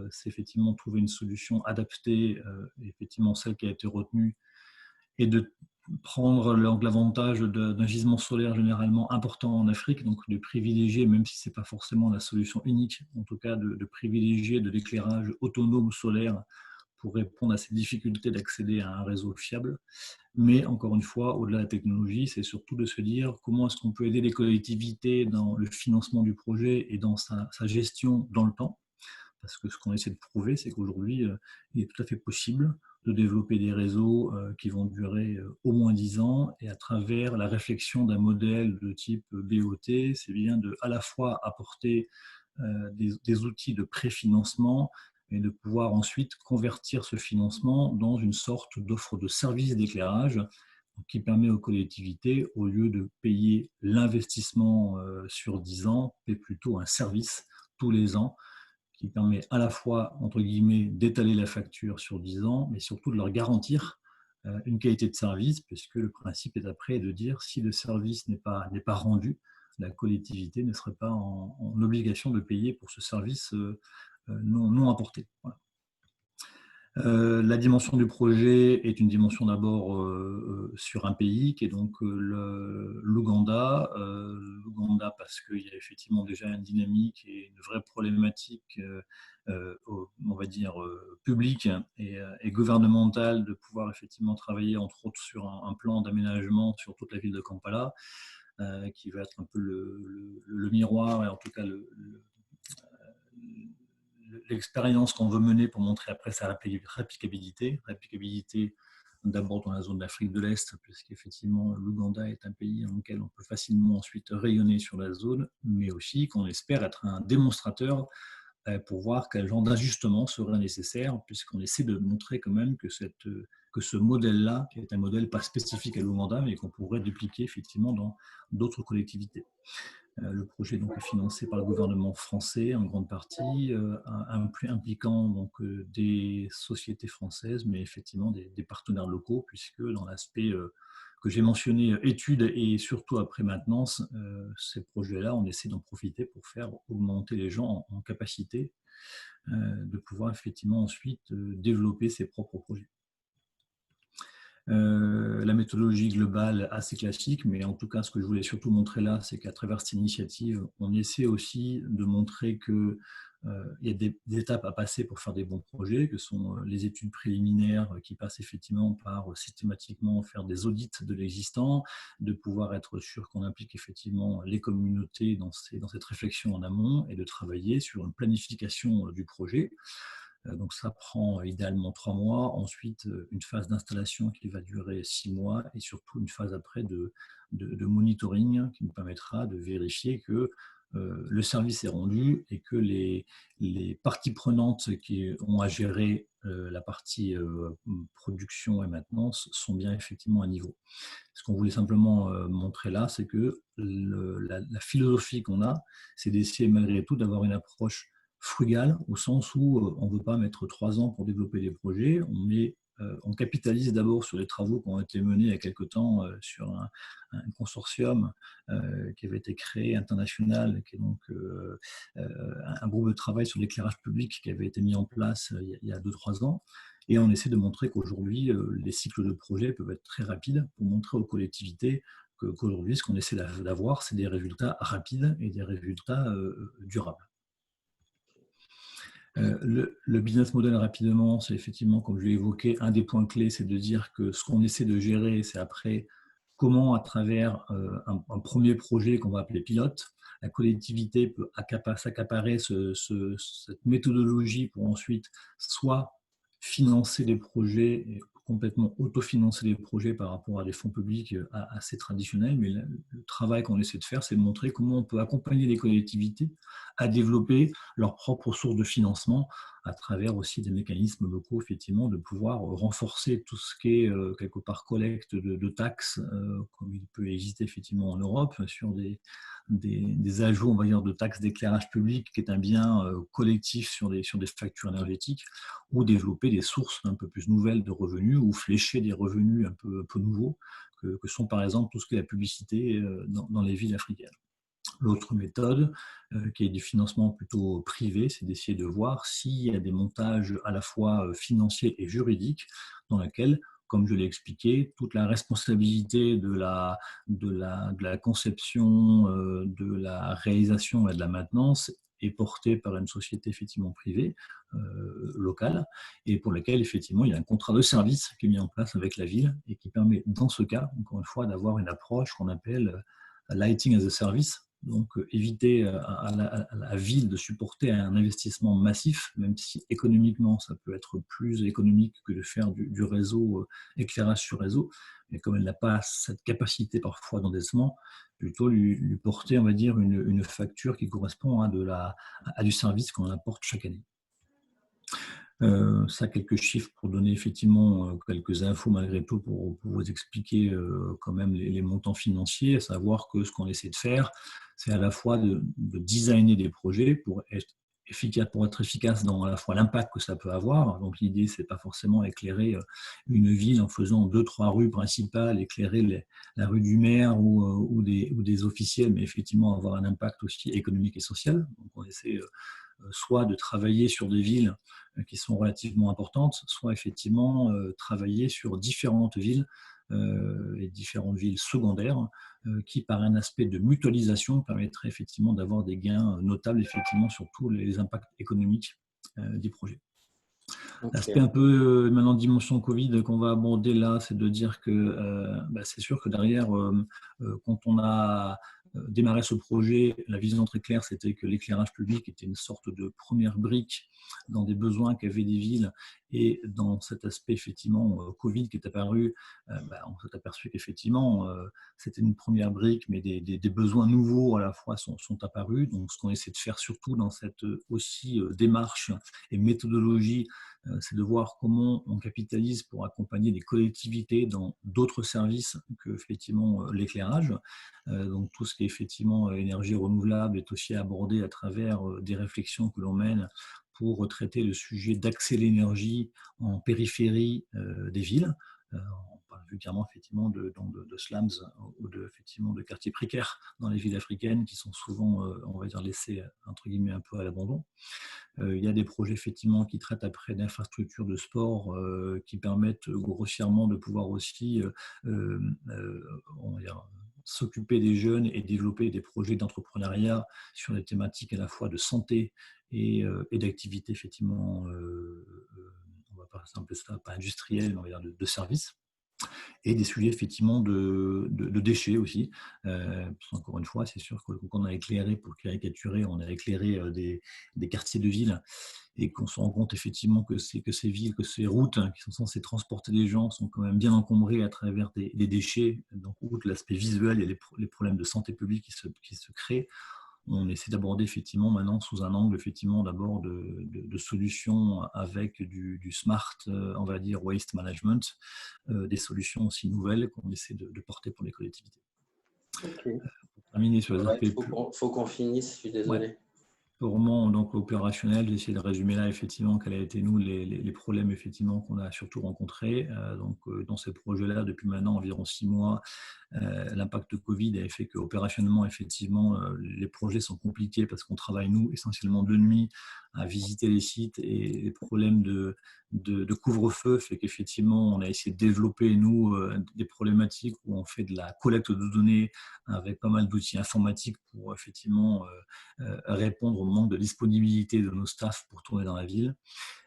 c'est effectivement trouver une solution adaptée, effectivement celle qui a été retenue, et de prendre l'avantage d'un gisement solaire généralement important en Afrique, donc de privilégier, même si ce n'est pas forcément la solution unique, en tout cas de privilégier de l'éclairage autonome solaire pour répondre à ces difficultés d'accéder à un réseau fiable. Mais encore une fois, au-delà de la technologie, c'est surtout de se dire comment est-ce qu'on peut aider les collectivités dans le financement du projet et dans sa gestion dans le temps. Parce que ce qu'on essaie de prouver, c'est qu'aujourd'hui, il est tout à fait possible de développer des réseaux qui vont durer au moins 10 ans, et à travers la réflexion d'un modèle de type BOT, c'est bien de à la fois apporter des outils de préfinancement et de pouvoir ensuite convertir ce financement dans une sorte d'offre de service d'éclairage qui permet aux collectivités, au lieu de payer l'investissement sur 10 ans, mais plutôt un service tous les ans qui permet à la fois, entre guillemets, d'étaler la facture sur 10 ans, mais surtout de leur garantir une qualité de service, puisque le principe est après de dire si le service n'est pas rendu, la collectivité ne serait pas en obligation de payer pour ce service non apporté. Voilà. La dimension du projet est une dimension d'abord sur un pays qui est donc l'Ouganda. L'Ouganda parce qu'il y a effectivement déjà une dynamique et une vraie problématique, on va dire, publique et gouvernementale de pouvoir effectivement travailler entre autres sur un plan d'aménagement sur toute la ville de Kampala, qui va être un peu le miroir et en tout cas l'expérience qu'on veut mener pour montrer après sa réplicabilité d'abord dans la zone d'Afrique de l'Est, puisqu'effectivement l'Ouganda est un pays dans lequel on peut facilement ensuite rayonner sur la zone, mais aussi qu'on espère être un démonstrateur pour voir quel genre d'ajustement serait nécessaire, puisqu'on essaie de montrer quand même que ce modèle-là, qui est un modèle pas spécifique à l'Ouganda, mais qu'on pourrait dupliquer effectivement dans d'autres collectivités. Le projet donc, est financé par le gouvernement français en grande partie, impliquant donc, des sociétés françaises, mais effectivement des partenaires locaux, puisque dans l'aspect que j'ai mentionné, études et surtout après maintenance, ces projets-là, on essaie d'en profiter pour faire augmenter les gens en capacité de pouvoir effectivement ensuite développer ses propres projets. La méthodologie globale assez classique, mais en tout cas ce que je voulais surtout montrer là, c'est qu'à travers cette initiative, on essaie aussi de montrer qu'il y a des étapes à passer pour faire des bons projets, que sont les études préliminaires qui passent effectivement par systématiquement faire des audits de l'existant, de pouvoir être sûr qu'on implique effectivement les communautés dans cette réflexion en amont et de travailler sur une planification du projet. Donc ça prend idéalement 3 mois, ensuite une phase d'installation qui va durer 6 mois et surtout une phase après de monitoring qui nous permettra de vérifier que le service est rendu et que les parties prenantes qui ont à gérer la partie production et maintenance sont bien effectivement à niveau. Ce qu'on voulait simplement montrer là, c'est que la philosophie qu'on a, c'est d'essayer malgré tout d'avoir une approche frugale, au sens où on ne veut pas mettre 3 ans pour développer des projets. On capitalise d'abord sur les travaux qui ont été menés il y a quelque temps sur un consortium qui avait été créé, international, qui est donc un groupe de travail sur l'éclairage public qui avait été mis en place il y a 2-3 ans. Et on essaie de montrer qu'aujourd'hui, les cycles de projet peuvent être très rapides pour montrer aux collectivités qu'aujourd'hui, ce qu'on essaie d'avoir, c'est des résultats rapides et des résultats durables. Le business model, rapidement, c'est effectivement, comme je l'ai évoqué, un des points clés, c'est de dire que ce qu'on essaie de gérer, c'est après comment, à travers un premier projet qu'on va appeler pilote, la collectivité peut s'accaparer cette méthodologie pour ensuite soit financer des projets, complètement autofinancer des projets par rapport à des fonds publics assez traditionnels. Mais le travail qu'on essaie de faire, c'est de montrer comment on peut accompagner les collectivités à développer leurs propres sources de financement à travers aussi des mécanismes locaux, effectivement, de pouvoir renforcer tout ce qui est quelque part collecte de taxes, comme il peut exister effectivement en Europe, sur des ajouts, on va dire, de taxes d'éclairage public, qui est un bien collectif sur des factures énergétiques, ou développer des sources un peu plus nouvelles de revenus, ou flécher des revenus un peu nouveaux, que sont par exemple tout ce qui est la publicité dans les villes africaines. L'autre méthode, qui est du financement plutôt privé, c'est d'essayer de voir s'il y a des montages à la fois financiers et juridiques dans lesquels, comme je l'ai expliqué, toute la responsabilité de la conception, de la réalisation et de la maintenance est portée par une société effectivement privée, locale, et pour laquelle effectivement il y a un contrat de service qui est mis en place avec la ville et qui permet dans ce cas, encore une fois, d'avoir une approche qu'on appelle lighting as a service. Donc, éviter à la ville de supporter un investissement massif, même si économiquement, ça peut être plus économique que de faire du réseau, éclairage sur réseau. Mais comme elle n'a pas cette capacité parfois d'endettement, plutôt lui porter, on va dire, une facture qui correspond à du service qu'on apporte chaque année. Ça, quelques chiffres pour donner effectivement quelques infos malgré tout pour vous expliquer quand même les montants financiers, à savoir que ce qu'on essaie de faire, c'est à la fois de designer des projets pour être efficace dans à la fois l'impact que ça peut avoir. Donc l'idée, c'est pas forcément éclairer une ville en faisant 2-3 rues principales, éclairer la rue du maire ou des officiels, mais effectivement avoir un impact aussi économique et social. Donc on essaie soit de travailler sur des villes qui sont relativement importantes, soit effectivement travailler sur différentes villes et différentes villes secondaires qui, par un aspect de mutualisation, permettraient effectivement d'avoir des gains notables effectivement sur tous les impacts économiques des projets. Okay. L'aspect un peu maintenant dimension Covid qu'on va aborder là, c'est de dire que c'est sûr que derrière, quand on a démarré ce projet, la vision très claire, c'était que l'éclairage public était une sorte de première brique dans des besoins qu'avaient des villes, et dans cet aspect effectivement Covid qui est apparu, on s'est aperçu qu'effectivement c'était une première brique, mais des besoins nouveaux à la fois sont apparus. Donc ce qu'on essaie de faire surtout dans cette aussi démarche et méthodologie, c'est de voir comment on capitalise pour accompagner des collectivités dans d'autres services que effectivement l'éclairage. Donc tout ce qui est effectivement énergie renouvelable est aussi abordé à travers des réflexions que l'on mène pour traiter le sujet d'accès à l'énergie en périphérie des villes. On parle vulgairement effectivement de slums ou de quartiers précaires dans les villes africaines qui sont souvent, on va dire, laissés entre guillemets un peu à l'abandon. Il y a des projets effectivement qui traitent après d'infrastructures de sport qui permettent grossièrement de pouvoir aussi on va dire, s'occuper des jeunes et développer des projets d'entrepreneuriat sur des thématiques à la fois de santé et d'activité effectivement, on va pas appeler ça pas industriel, mais on va dire de services. Et des sujets effectivement de déchets aussi. Encore une fois, c'est sûr que quand on a éclairé, pour caricaturer, on a éclairé des quartiers de ville et qu'on se rend compte effectivement que ces villes, que ces routes qui sont censées transporter des gens sont quand même bien encombrées à travers des déchets. Donc, outre l'aspect visuel, il y a les problèmes de santé publique qui se créent. on essaie d'aborder effectivement maintenant sous un angle effectivement d'abord de solutions avec du smart, on va dire, waste management, des solutions aussi nouvelles qu'on essaie de porter pour les collectivités. Ok. Pour terminer sur les aspects faut qu'on finisse, je suis désolé. Ouais. Purement donc opérationnel, j'ai essayé de résumer là effectivement quels ont été nous les problèmes effectivement qu'on a surtout rencontrés. Donc dans ces projets-là, depuis maintenant environ 6 mois, l'impact de Covid a fait qu'opérationnellement, effectivement, les projets sont compliqués parce qu'on travaille, nous, essentiellement de nuit à visiter les sites et les problèmes de couvre-feu fait qu'effectivement, on a essayé de développer, nous, des problématiques où on fait de la collecte de données avec pas mal d'outils informatiques pour effectivement répondre au manque de disponibilité de nos staffs pour tourner dans la ville.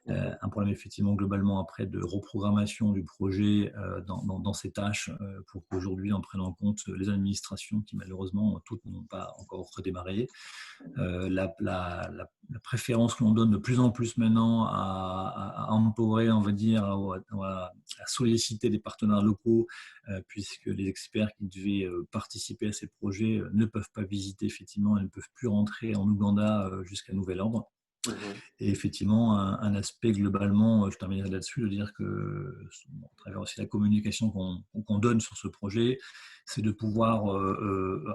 Un problème effectivement globalement après de reprogrammation du projet dans ces tâches pour qu'aujourd'hui on prenne en compte les administrations qui malheureusement toutes n'ont pas encore redémarré. La préférence que l'on donne de plus en plus maintenant à empower, on va dire, à solliciter des partenaires locaux puisque les experts qui devaient participer à ces projets ne peuvent pas visiter effectivement et ne peuvent plus rentrer en Ouganda jusqu'à nouvel ordre. Et effectivement, un aspect globalement, je terminerai là-dessus, de dire que, à travers aussi la communication qu'on donne sur ce projet, c'est de pouvoir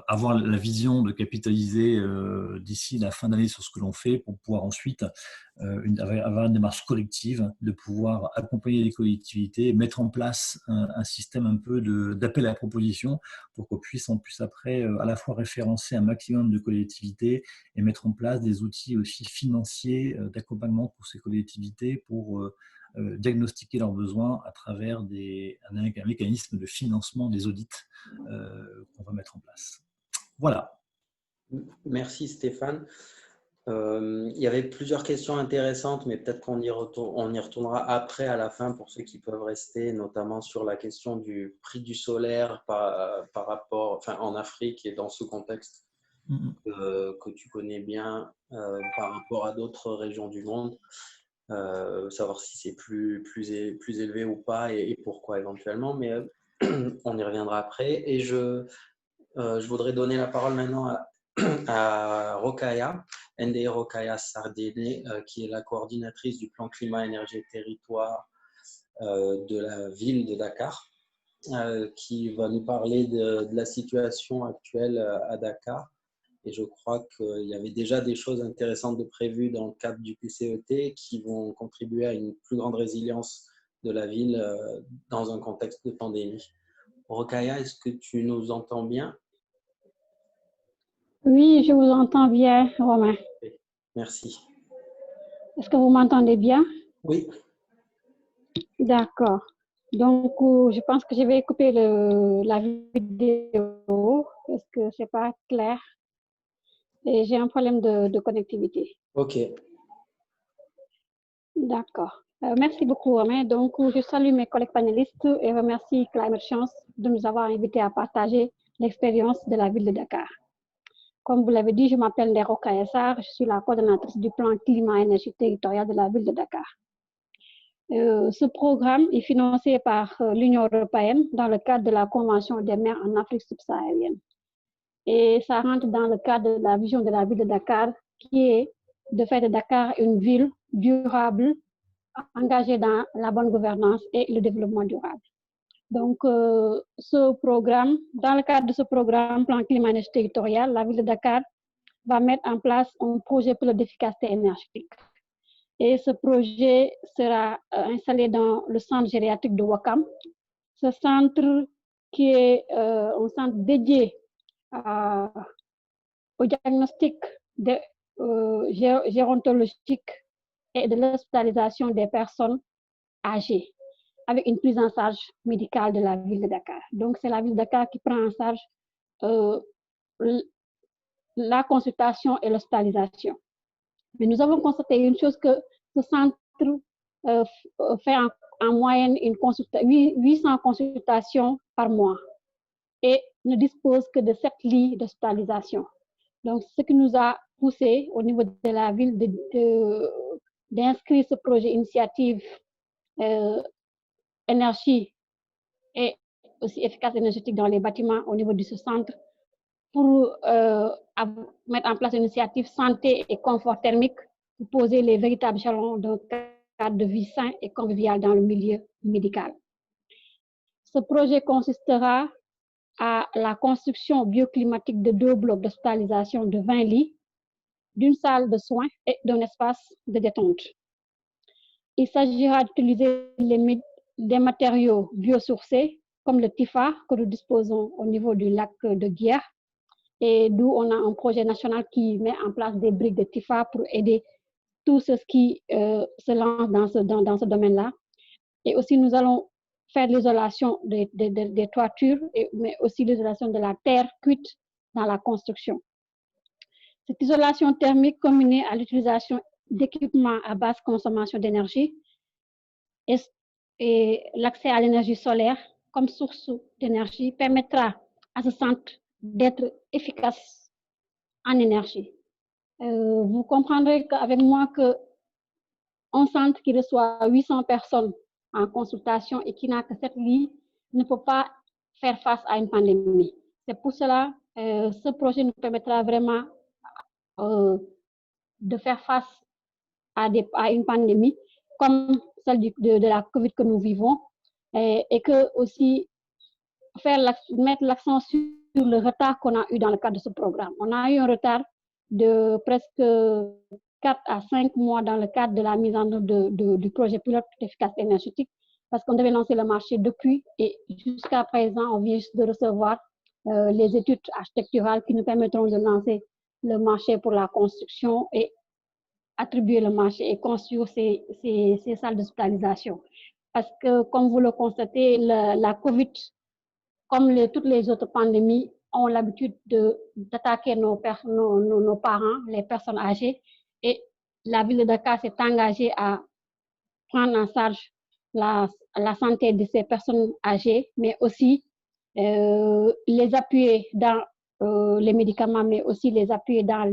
avoir la vision de capitaliser d'ici la fin d'année sur ce que l'on fait pour pouvoir ensuite avoir une démarche collective, de pouvoir accompagner les collectivités, mettre en place un système un peu d'appel à la proposition pour qu'on puisse après à la fois référencer un maximum de collectivités et mettre en place des outils aussi financiers d'accompagnement pour ces collectivités pour diagnostiquer leurs besoins à travers un mécanisme de financement des audits qu'on va mettre en place. Voilà. Merci Stéphane. Il y avait plusieurs questions intéressantes, mais peut-être qu'on y retournera après à la fin pour ceux qui peuvent rester, notamment sur la question du prix du solaire par rapport, enfin, en Afrique et dans ce contexte que tu connais bien par rapport à d'autres régions du monde. Savoir si c'est plus élevé ou pas et pourquoi éventuellement, mais on y reviendra après. Et je voudrais donner la parole maintenant à Rokhaya, Ndeye Rokhaya Sardine, qui est la coordinatrice du plan climat, énergie, territoire de la ville de Dakar, qui va nous parler de la situation actuelle à Dakar. Et je crois qu'il y avait déjà des choses intéressantes de prévues dans le cadre du PCET qui vont contribuer à une plus grande résilience de la ville dans un contexte de pandémie. Rokhaya, est-ce que tu nous entends bien? Oui, je vous entends bien, Romain. Merci. Est-ce que vous m'entendez bien? Oui. D'accord. Donc, je pense que je vais couper la vidéo parce que ce n'est pas clair et j'ai un problème de connectivité. OK. D'accord. Merci beaucoup, Romain. Donc, je salue mes collègues panélistes et remercie Climate Chance de nous avoir invités à partager l'expérience de la ville de Dakar. Comme vous l'avez dit, je m'appelle Ndeye Rokhaya Sarr, je suis la coordonnatrice du plan climat énergie territorial de la ville de Dakar. Ce programme est financé par l'Union européenne dans le cadre de la Convention des maires en Afrique subsaharienne. Et ça rentre dans le cadre de la vision de la ville de Dakar, qui est de faire de Dakar une ville durable, engagée dans la bonne gouvernance et le développement durable. Donc, ce programme, dans le cadre de ce programme plan climat énergie territorial, la ville de Dakar va mettre en place un projet pilote d'efficacité énergétique. Et ce projet sera installé dans le centre gériatrique de Ouakam. Ce centre qui est un centre dédié au diagnostic gérontologique et de l'hospitalisation des personnes âgées, avec une prise en charge médicale de la ville de Dakar. Donc, c'est la ville de Dakar qui prend en charge la consultation et l'hospitalisation. Mais nous avons constaté une chose, que ce centre fait en moyenne 800 consultations par mois et ne dispose que de 7 lits d'hospitalisation. Donc, ce qui nous a poussé au niveau de la ville d'inscrire ce projet initiative énergie et aussi efficace énergétique dans les bâtiments au niveau de ce centre pour mettre en place une initiative santé et confort thermique pour poser les véritables jalons d'un cadre de vie sain et convivial dans le milieu médical. Ce projet consistera à la construction bioclimatique de 2 blocs d'hospitalisation de 20 lits, d'une salle de soins et d'un espace de détente. Il s'agira d'utiliser des matériaux biosourcés comme le TIFA que nous disposons au niveau du lac de Guiers, et d'où on a un projet national qui met en place des briques de TIFA pour aider tous ceux qui se lancent dans ce domaine-là. Et aussi, nous allons faire l'isolation des toitures, mais aussi l'isolation de la terre cuite dans la construction. Cette isolation thermique combinée à l'utilisation d'équipements à basse consommation d'énergie et l'accès à l'énergie solaire comme source d'énergie permettra à ce centre d'être efficace en énergie. Vous comprendrez avec moi qu'un centre qui reçoit 800 personnes en consultation et qui n'a que 7 lits ne peut pas faire face à une pandémie. C'est pour cela que ce projet nous permettra vraiment de faire face à une pandémie comme celle de la COVID que nous vivons, et que aussi mettre l'accent sur le retard qu'on a eu dans le cadre de ce programme. On a eu un retard de presque 4 à 5 mois dans le cadre de la mise en œuvre du projet pilote d'efficacité énergétique, parce qu'on devait lancer le marché depuis, et jusqu'à présent, on vient juste de recevoir les études architecturales qui nous permettront de lancer le marché pour la construction et attribuer le marché et construire ces salles d'hospitalisation. Parce que, comme vous le constatez, la COVID, comme toutes les autres pandémies, ont l'habitude d'attaquer nos parents, les personnes âgées, et la ville de Dakar s'est engagée à prendre en charge la santé de ces personnes âgées, mais aussi les appuyer dans les médicaments, mais aussi les appuyer dans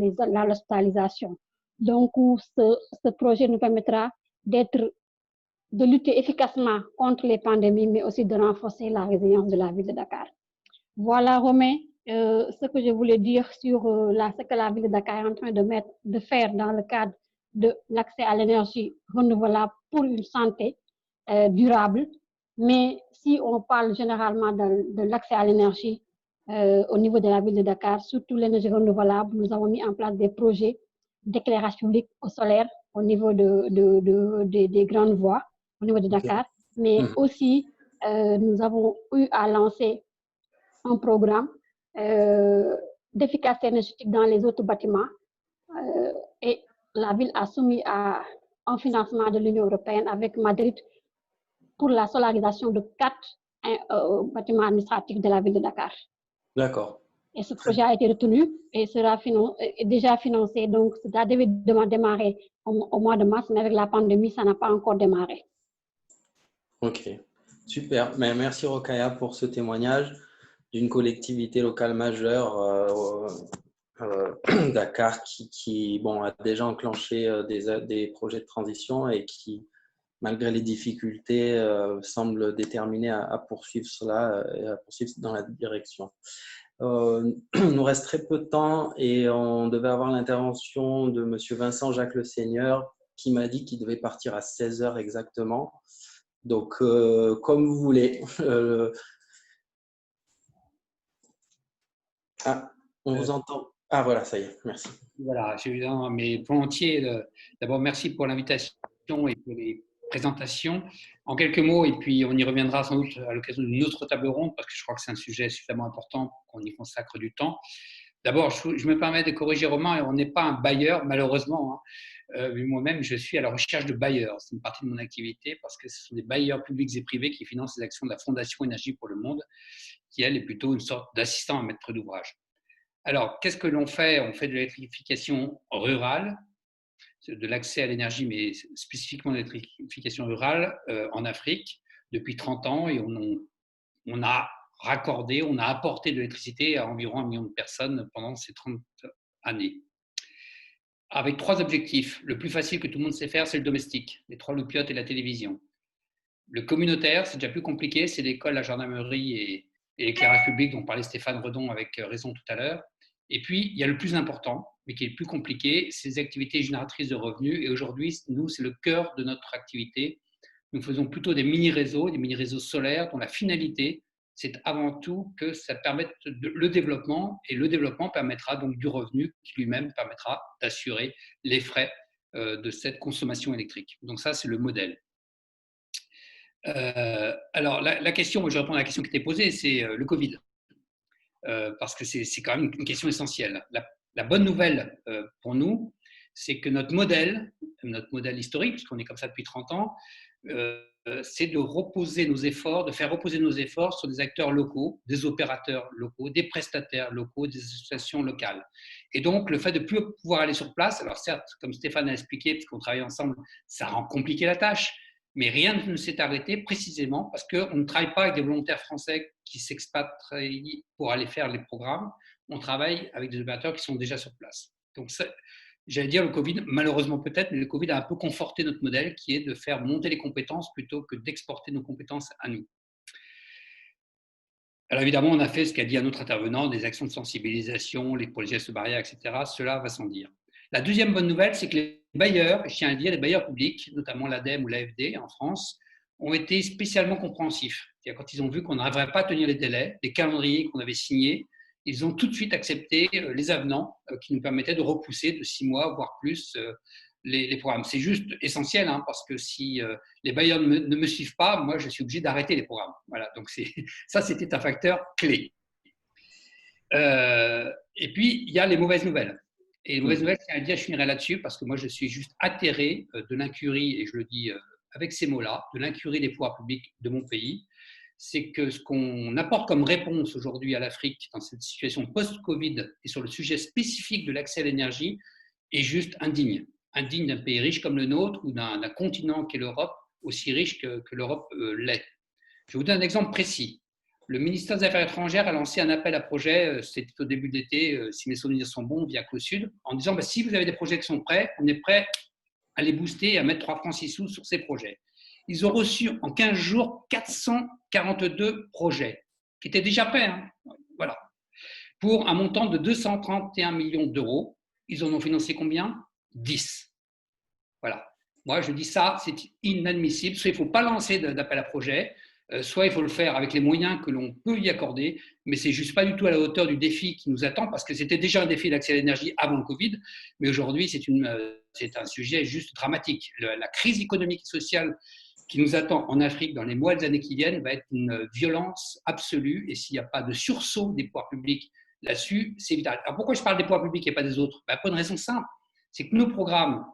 l'hospitalisation. Donc, ce projet nous permettra de lutter efficacement contre les pandémies, mais aussi de renforcer la résilience de la ville de Dakar. Voilà, Romain, ce que je voulais dire sur ce que la ville de Dakar est en train de faire dans le cadre de l'accès à l'énergie renouvelable pour une santé durable. Mais si on parle généralement de l'accès à l'énergie au niveau de la ville de Dakar, surtout l'énergie renouvelable, nous avons mis en place des projets d'éclairage public au solaire au niveau des grandes voies, au niveau de Dakar. Mais aussi, nous avons eu à lancer un programme d'efficacité énergétique dans les autres bâtiments, et la ville a soumis à un financement de l'Union européenne avec Madrid pour la solarisation de 4 bâtiments administratifs de la ville de Dakar. D'accord. Et ce projet a été retenu et sera déjà financé, donc ça devait démarrer au mois de mars, mais avec la pandémie, ça n'a pas encore démarré. Ok, super. Mais merci Rokhaya pour ce témoignage d'une collectivité locale majeure, Dakar, qui a déjà enclenché des projets de transition et qui, malgré les difficultés, semble déterminé à poursuivre cela et à poursuivre dans la direction. Il nous reste très peu de temps et on devait avoir l'intervention de M. Vincent Jacques Le Seigneur qui m'a dit qu'il devait partir à 16 h exactement. Donc, comme vous voulez. On vous entend. Ah, voilà, ça y est, merci. Voilà, évidemment, mais volontiers. D'abord, merci pour l'invitation et pour les présentations. En quelques mots, et puis on y reviendra sans doute à l'occasion d'une autre table ronde, parce que je crois que c'est un sujet suffisamment important pour qu'on y consacre du temps. D'abord, je me permets de corriger Romain, on n'est pas un bailleur, malheureusement. Moi-même, je suis à la recherche de bailleurs. C'est une partie de mon activité, parce que ce sont des bailleurs publics et privés qui financent les actions de la Fondation Énergie pour le Monde, qui, elle, est plutôt une sorte d'assistant à maître d'ouvrage. Alors, qu'est-ce que l'on fait? On fait de l'électrification rurale, de l'accès à l'énergie, mais spécifiquement de l'électrification rurale en Afrique depuis 30 ans, et on a raccordé, on a apporté de l'électricité à environ 1 million de personnes pendant ces 30 années. Avec 3 objectifs. Le plus facile que tout le monde sait faire, c'est le domestique, les 3 loupiottes et la télévision. Le communautaire, c'est déjà plus compliqué, c'est l'école, la gendarmerie et l'éclairage public dont parlait Stéphane Redon avec raison tout à l'heure. Et puis, il y a le plus important, mais qui est le plus compliqué, c'est les activités génératrices de revenus. Et aujourd'hui, nous, c'est le cœur de notre activité. Nous faisons plutôt des mini-réseaux solaires dont la finalité, c'est avant tout que ça permette le développement, et le développement permettra donc du revenu qui lui-même permettra d'assurer les frais de cette consommation électrique. Donc ça, c'est le modèle. Alors, la question, je réponds à la question qui était posée, c'est le Covid. Parce que c'est quand même une question essentielle. La bonne nouvelle pour nous, c'est que notre modèle historique, puisqu'on est comme ça depuis 30 ans, c'est de reposer nos efforts, de faire reposer nos efforts sur des acteurs locaux, des opérateurs locaux, des prestataires locaux, des associations locales. Et donc, le fait de ne plus pouvoir aller sur place, alors certes, comme Stéphane a expliqué, puisqu'on travaille ensemble, ça rend compliqué la tâche, mais rien ne s'est arrêté précisément parce qu'on ne travaille pas avec des volontaires français qui s'expatrient pour aller faire les programmes. On travaille avec des opérateurs qui sont déjà sur place. Donc, j'allais dire le Covid, malheureusement peut-être, mais le Covid a un peu conforté notre modèle qui est de faire monter les compétences plutôt que d'exporter nos compétences à nous. Alors évidemment, on a fait ce qu'a dit un autre intervenant, des actions de sensibilisation, pour les gestes barrières, etc. Cela va sans dire. La deuxième bonne nouvelle, c'est que les bailleurs, je tiens à le dire, les bailleurs publics, notamment l'ADEME ou l'AFD en France, ont été spécialement compréhensifs. Quand ils ont vu qu'on n'arriverait pas à tenir les délais, les calendriers qu'on avait signés, ils ont tout de suite accepté les avenants qui nous permettaient de repousser de 6 mois, voire plus, les programmes. C'est juste essentiel, hein, parce que si les bailleurs ne me suivent pas, moi, je suis obligé d'arrêter les programmes. Voilà, donc ça, c'était un facteur clé. Et puis, il y a les mauvaises nouvelles. Et les mauvaises nouvelles, je finirai là-dessus, parce que moi, je suis juste atterré de l'incurie, et je le dis avec ces mots-là, de l'incurie des pouvoirs publics de mon pays. C'est que ce qu'on apporte comme réponse aujourd'hui à l'Afrique dans cette situation post-Covid et sur le sujet spécifique de l'accès à l'énergie est juste indigne. Indigne d'un pays riche comme le nôtre ou d'un continent qu'est l'Europe, aussi riche que l'Europe l'est. Je vais vous donner un exemple précis. Le ministère des Affaires étrangères a lancé un appel à projets, c'était au début de l'été, si mes souvenirs sont bons, via COSUD, en disant si vous avez des projets qui sont prêts, on est prêt à les booster et à mettre 3 francs 6 sous sur ces projets. Ils ont reçu en 15 jours 442 projets qui étaient déjà prêts, hein, voilà, pour un montant de 231 millions d'euros. Ils en ont financé combien? 10. Voilà. Moi, je dis ça, c'est inadmissible. Soit il ne faut pas lancer d'appel à projet, soit il faut le faire avec les moyens que l'on peut y accorder, mais ce n'est juste pas du tout à la hauteur du défi qui nous attend, parce que c'était déjà un défi d'accès à l'énergie avant le Covid, mais aujourd'hui, c'est un sujet juste dramatique. La crise économique et sociale qui nous attend en Afrique dans les mois et les années qui viennent va être une violence absolue, et s'il n'y a pas de sursaut des pouvoirs publics là-dessus, c'est vital. Alors pourquoi je parle des pouvoirs publics et pas des autres? Pour une raison simple, c'est que nos programmes,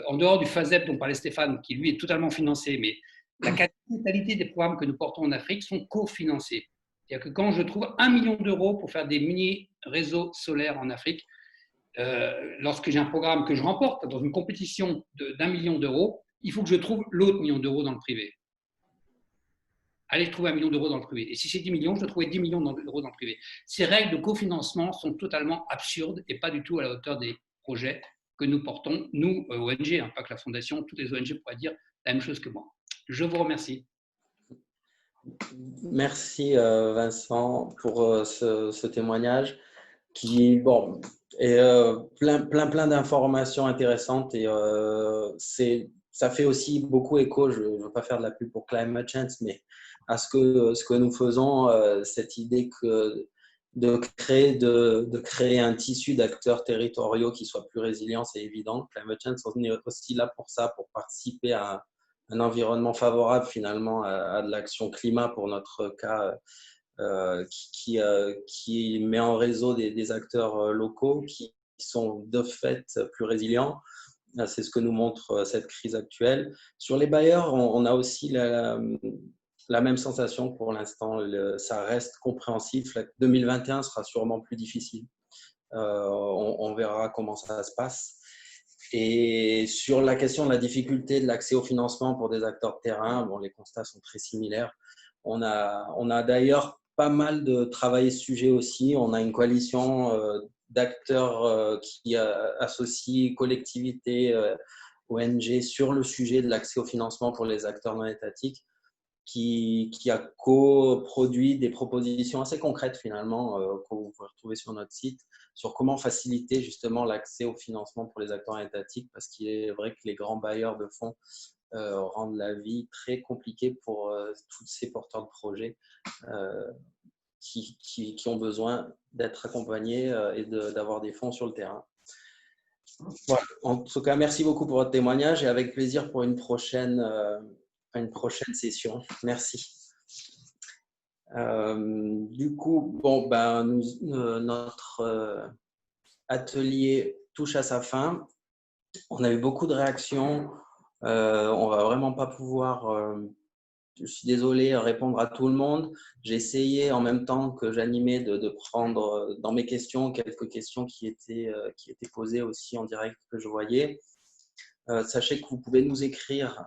en dehors du FASEP dont parlait Stéphane, qui lui est totalement financé, mais la quasi-totalité des programmes que nous portons en Afrique sont cofinancés. C'est-à-dire que quand je trouve 1 million d'euros pour faire des mini-réseaux solaires en Afrique, lorsque j'ai un programme que je remporte dans une compétition d'1 million d'euros, il faut que je trouve l'autre million d'euros dans le privé. Allez trouver 1 million d'euros dans le privé. Et si c'est 10 millions, je dois trouver 10 millions d'euros dans le privé. Ces règles de cofinancement sont totalement absurdes et pas du tout à la hauteur des projets que nous portons, nous, ONG, hein, pas que la Fondation, toutes les ONG pourraient dire la même chose que moi. Je vous remercie. Merci Vincent pour ce témoignage qui est plein d'informations intéressantes et ça fait aussi beaucoup écho, je ne veux pas faire de la pub pour Climate Change, mais à ce que nous faisons, cette idée de créer un tissu d'acteurs territoriaux qui soit plus résilient, c'est évident. Climate Change, on est aussi là pour ça, pour participer à un environnement favorable finalement à de l'action climat pour notre cas, qui met en réseau des acteurs locaux qui sont de fait plus résilients. C'est ce que nous montre cette crise actuelle. Sur les bailleurs, on a aussi la même sensation pour l'instant. Ça reste compréhensif. 2021 sera sûrement plus difficile. On verra comment ça se passe. Et sur la question de la difficulté de l'accès au financement pour des acteurs de terrain, les constats sont très similaires. On a d'ailleurs pas mal de travail ce sujet aussi. On a une coalition d'acteurs qui associent collectivités, ONG sur le sujet de l'accès au financement pour les acteurs non étatiques. qui a coproduit des propositions assez concrètes finalement que vous pouvez retrouver sur notre site sur comment faciliter justement l'accès au financement pour les acteurs étatiques, parce qu'il est vrai que les grands bailleurs de fonds rendent la vie très compliquée pour tous ces porteurs de projets qui ont besoin d'être accompagnés et d'avoir des fonds sur le terrain. Voilà. En tout cas, merci beaucoup pour votre témoignage et avec plaisir pour une prochaine session. Merci. Du coup, bon, notre atelier touche à sa fin. On a eu beaucoup de réactions. On va vraiment pas pouvoir, je suis désolé, répondre à tout le monde. J'ai essayé en même temps que j'animais de prendre dans mes questions quelques questions qui étaient posées aussi en direct que je voyais. Sachez que vous pouvez nous écrire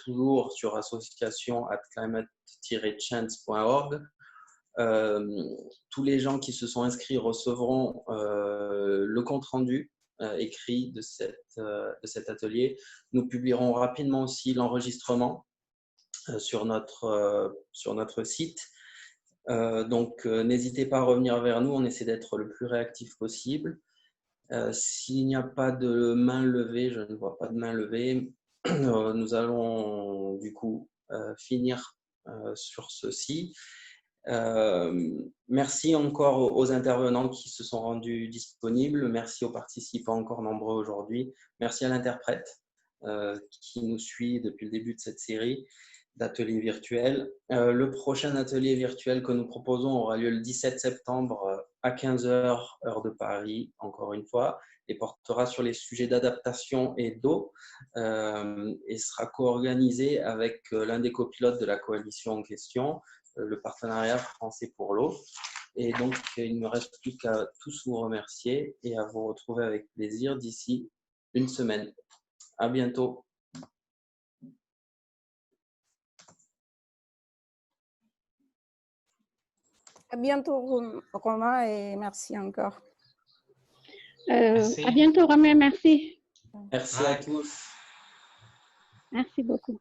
toujours sur association@climate-chance.org. Tous les gens qui se sont inscrits recevront le compte-rendu écrit de cet atelier. Nous publierons rapidement aussi l'enregistrement sur notre site. Donc, n'hésitez pas à revenir vers nous. On essaie d'être le plus réactif possible. S'il n'y a pas de main levée, je ne vois pas de main levée, nous allons du coup finir sur ceci. Merci encore aux intervenants qui se sont rendus disponibles. Merci aux participants encore nombreux aujourd'hui. Merci à l'interprète qui nous suit depuis le début de cette série d'ateliers virtuels. Le prochain atelier virtuel que nous proposons aura lieu le 17 septembre à 15h, heure de Paris, encore une fois, et portera sur les sujets d'adaptation et d'eau et sera co-organisé avec l'un des copilotes de la coalition en question, le partenariat français pour l'eau. Et donc, il ne me reste plus qu'à tous vous remercier et à vous retrouver avec plaisir d'ici une semaine. À bientôt. À bientôt, Romain, et merci encore. À bientôt, Romain. Merci. Merci à tous. Merci beaucoup.